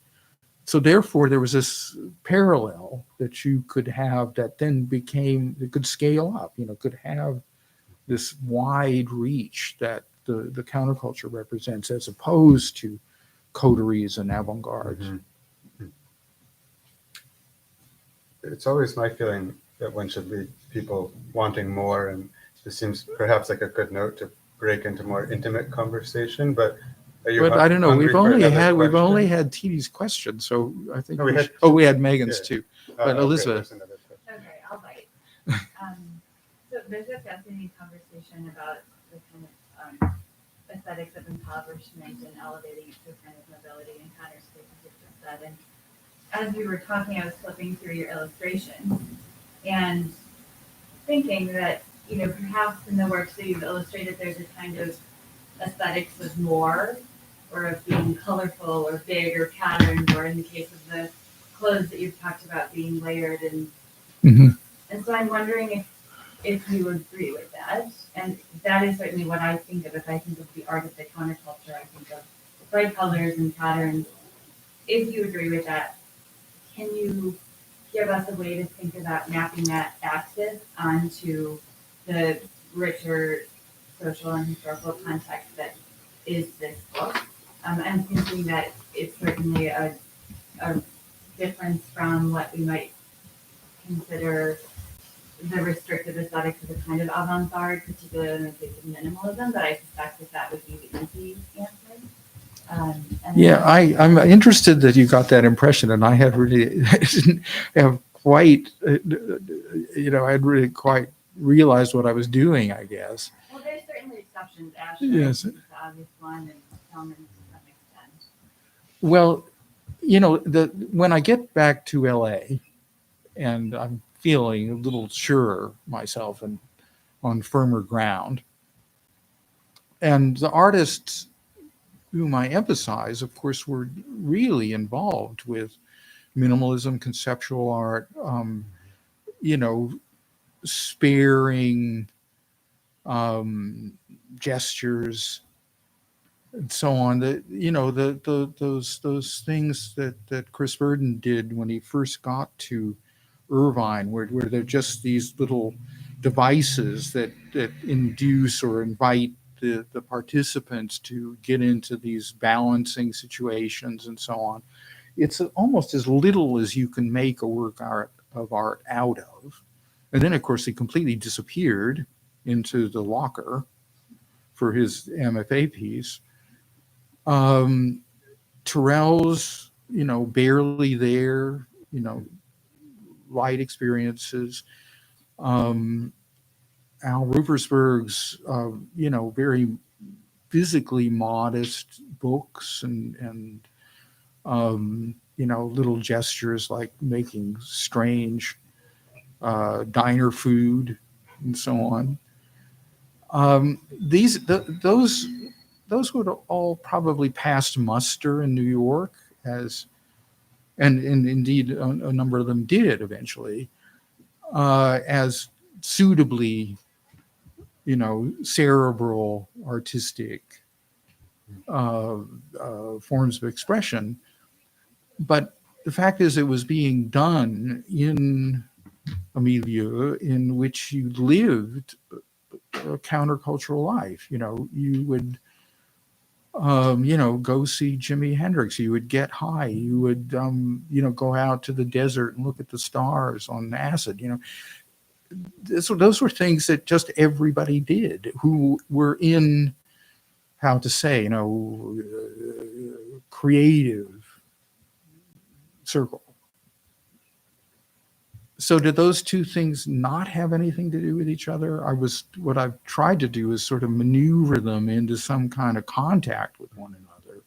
so therefore there was this parallel that you could have that then it could scale up, could have this wide reach that the counterculture represents, as opposed to coteries and avant-gardes. Mm-hmm. It's always my feeling that one should leave people wanting more, and this seems perhaps like a good note to break into more intimate conversation. But I don't know. hungry We've for only another had question? TD's question, so I think No, we had Megan's yeah. too. But Elizabeth. there's another question. Okay, I'll bite. So there's a fascinating conversation about the kind of aesthetics of impoverishment and elevating it to a kind of mobility and counterscape, as you just said. And as you were talking, I was flipping through your illustrations and thinking that, perhaps in the works that you've illustrated, there's a kind of aesthetics of more, or of being colorful or big or patterned, or in the case of the clothes that you've talked about being layered. And so I'm wondering if you agree with that. And that is certainly what I think of. If I think of the art of the counterculture, I think of bright colors and patterns. If you agree with that, can you give us a way to think about mapping that axis onto the richer social and historical context that is this book? I'm thinking that it's certainly a difference from what we might consider the restrictive aesthetics of a kind of avant-garde, particularly in the case of minimalism, but I suspect that would be the easy answer. I'm interested that you got that impression, and I had really didn't have quite, I had really quite realized what I was doing, I guess. Well, there's certainly exceptions. Asher Yes. is the obvious one, and Tillman to some extent. Well, when I get back to LA, and I'm feeling a little surer myself and on firmer ground, and the artists whom I emphasize, of course, were really involved with minimalism, conceptual art, sparing gestures, and so on. Those things that Chris Burden did when he first got to Irvine, where they're just these little devices that induce or invite the participants to get into these balancing situations and so on. It's almost as little as you can make a work of art out of. And then, of course, he completely disappeared into the locker for his MFA piece. Terrell's, barely there, light experiences. Al Ruppersberg's, very physically modest books and little gestures like making strange diner food and so on. Those would all probably pass muster in New York, and indeed a number of them did eventually, as suitably, cerebral, artistic forms of expression. But the fact is, it was being done in a milieu in which you lived a countercultural life. You would, go see Jimi Hendrix. You would get high. You would, go out to the desert and look at the stars on acid. Those were things that just everybody did who were in, how to say, creative circle. So did those two things not have anything to do with each other? What I've tried to do is sort of maneuver them into some kind of contact with one another,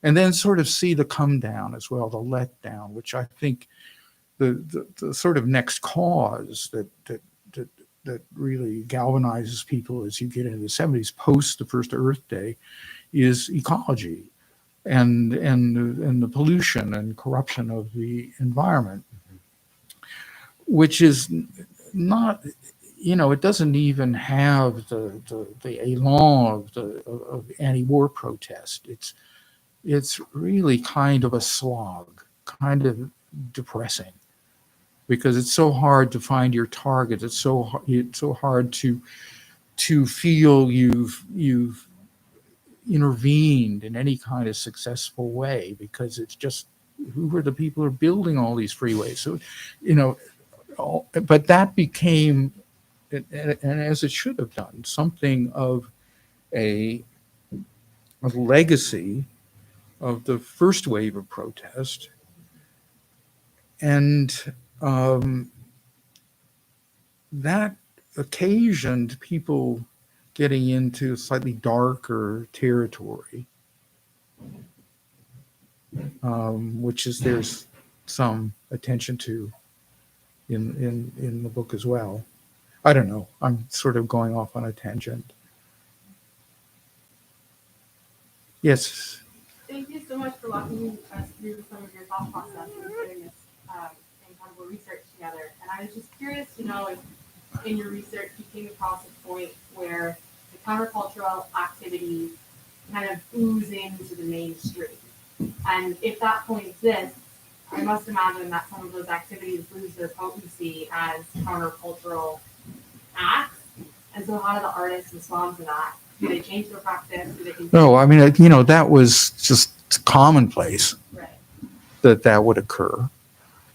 and then sort of see the come down as well, the let down, which I think the sort of next cause that really galvanizes people as you get into the 70s, post the first Earth Day, is ecology. and the pollution and corruption of the environment, which is not, it doesn't even have the elan of anti-war protest. It's really kind of a slog, kind of depressing, because it's so hard to find your target. It's so hard to feel you've intervened in any kind of successful way, because it's just, who are the people who are building all these freeways? So, but that became, and as it should have done, something of a legacy of the first wave of protest. And that occasioned people getting into slightly darker territory, which is, there's some attention to in the book as well. I don't know. I'm sort of going off on a tangent. Yes. Thank you so much for walking us through some of your thought process and putting this incredible research together. And I was just curious to know if in your research you came across a point where the countercultural activities kind of ooze into the mainstream. And if that point exists, I must imagine that some of those activities lose their potency as countercultural acts. And so how do the artists respond to that? Do they change their practice? Do they continue? No, I mean, that was just commonplace. Right. That would occur.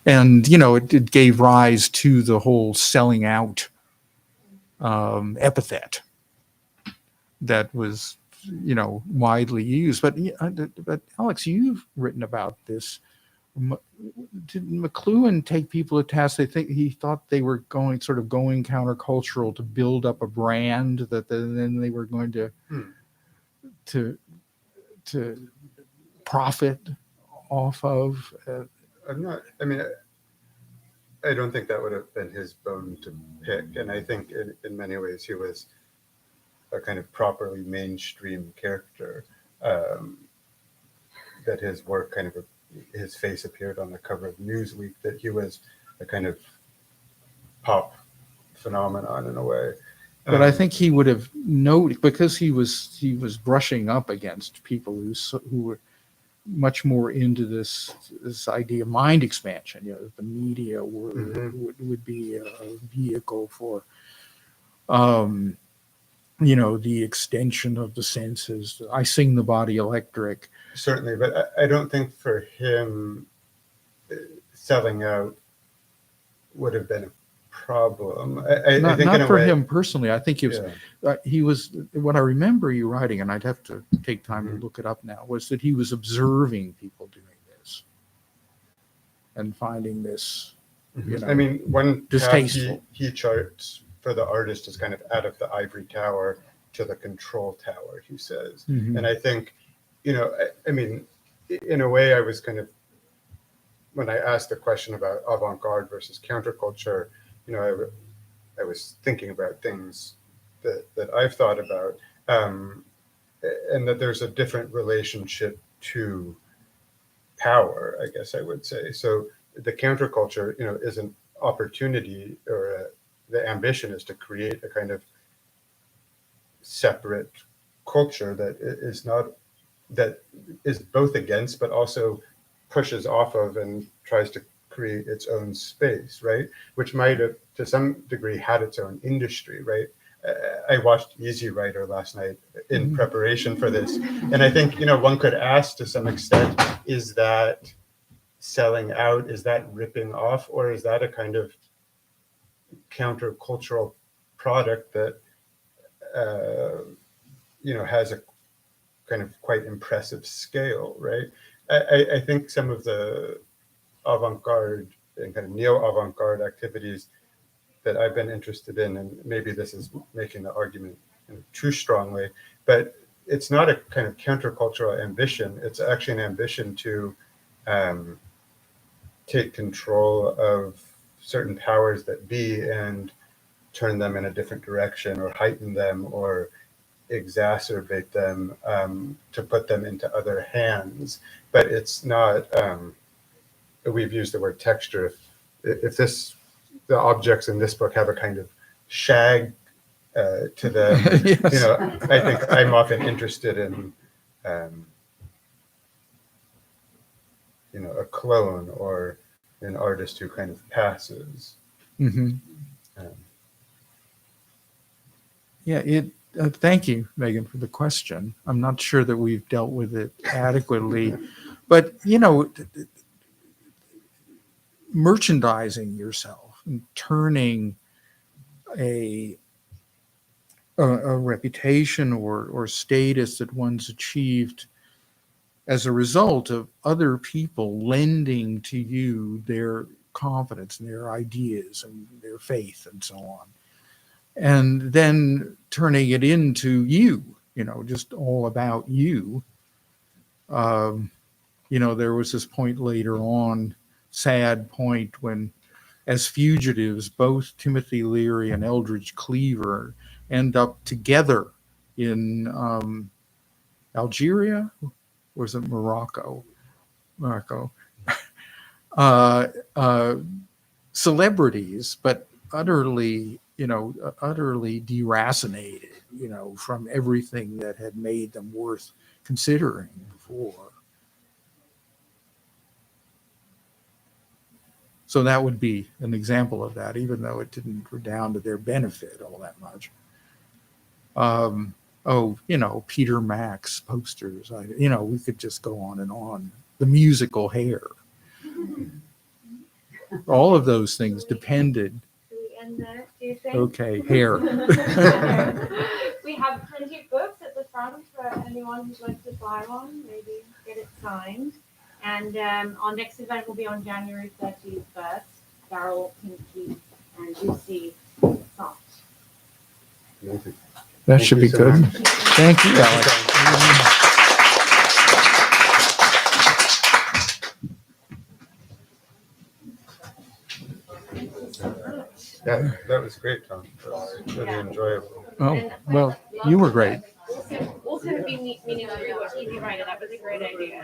And, it gave rise to the whole selling out epithet that was, widely used. But Alex, you've written about this. Did McLuhan take people to task? He thought they were going countercultural to build up a brand that then they were going to profit off of. I don't think that would have been his bone to pick. And I think in many ways he was a kind of properly mainstream character, that his work his face appeared on the cover of Newsweek, that he was a kind of pop phenomenon in a way. But I think he would have noted, because he was brushing up against people who were much more into this idea of mind expansion. The media would be a vehicle for, the extension of the senses. I sing the body electric. Certainly, but I don't think for him selling out would have been a problem. I think not in a for way, him personally. I think he was. What I remember you writing, and I'd have to take time to look it up now, was that he was observing people doing this and finding this. One distasteful. path he charts for the artist is kind of out of the ivory tower to the control tower, he says. And I think, in a way, I was kind of, when I asked the question about avant-garde versus counterculture, I was thinking about things that I've thought about, and that there's a different relationship to power, I guess I would say. So the counterculture, is an opportunity, or the ambition is to create a kind of separate culture that is both against, but also pushes off of and tries to create its own space, right? Which might have, to some degree, had its own industry, right? I watched Easy Rider last night in preparation for this. And I think, one could ask to some extent, is that selling out? Is that ripping off? Or is that a kind of countercultural product that, has a kind of quite impressive scale, right? I think some of the avant-garde and kind of neo-avant-garde activities that I've been interested in, and maybe this is making the argument too strongly, but it's not a kind of countercultural ambition. It's actually an ambition to take control of certain powers that be and turn them in a different direction, or heighten them, or exacerbate them, to put them into other hands. But it's not, we've used the word texture. If the objects in this book have a kind of shag to them, Yes. you know, I think I'm often interested in, you know, a clone or an artist who kind of passes. Hmm. Um, Yeah, thank you, Megan, for the question. I'm not sure that we've dealt with it adequately, but you know, merchandising yourself and turning a reputation or status that one's achieved as a result of other people lending to you their confidence and their ideas and their faith and so on, and then turning it into you, you know, just all about you. You know, there was this point later on, sad point, when as fugitives, both Timothy Leary and Eldridge Cleaver end up together in Algeria, or was it Morocco? Morocco. Celebrities, but utterly, you know, utterly deracinated, you know, from everything that had made them worth considering before. So that would be an example of that, even though it didn't redound to their benefit all that much. Oh, you know, Peter Max posters. You know, we could just go on and on. The musical Hair. All of those things depended. Should we end there, do you think? Okay, Hair. We have plenty of books at the front for anyone who'd like to buy one, maybe get it signed. And our next event will be on January 31st. Daryl, Pinky, and Lucy Soft. amazing. That Thank should you be so good. much. Thank you, Alex. That was great, Tom. That was really enjoyable. Oh, well, you were great. Also have been meaning to read TV Writer. That was a great idea.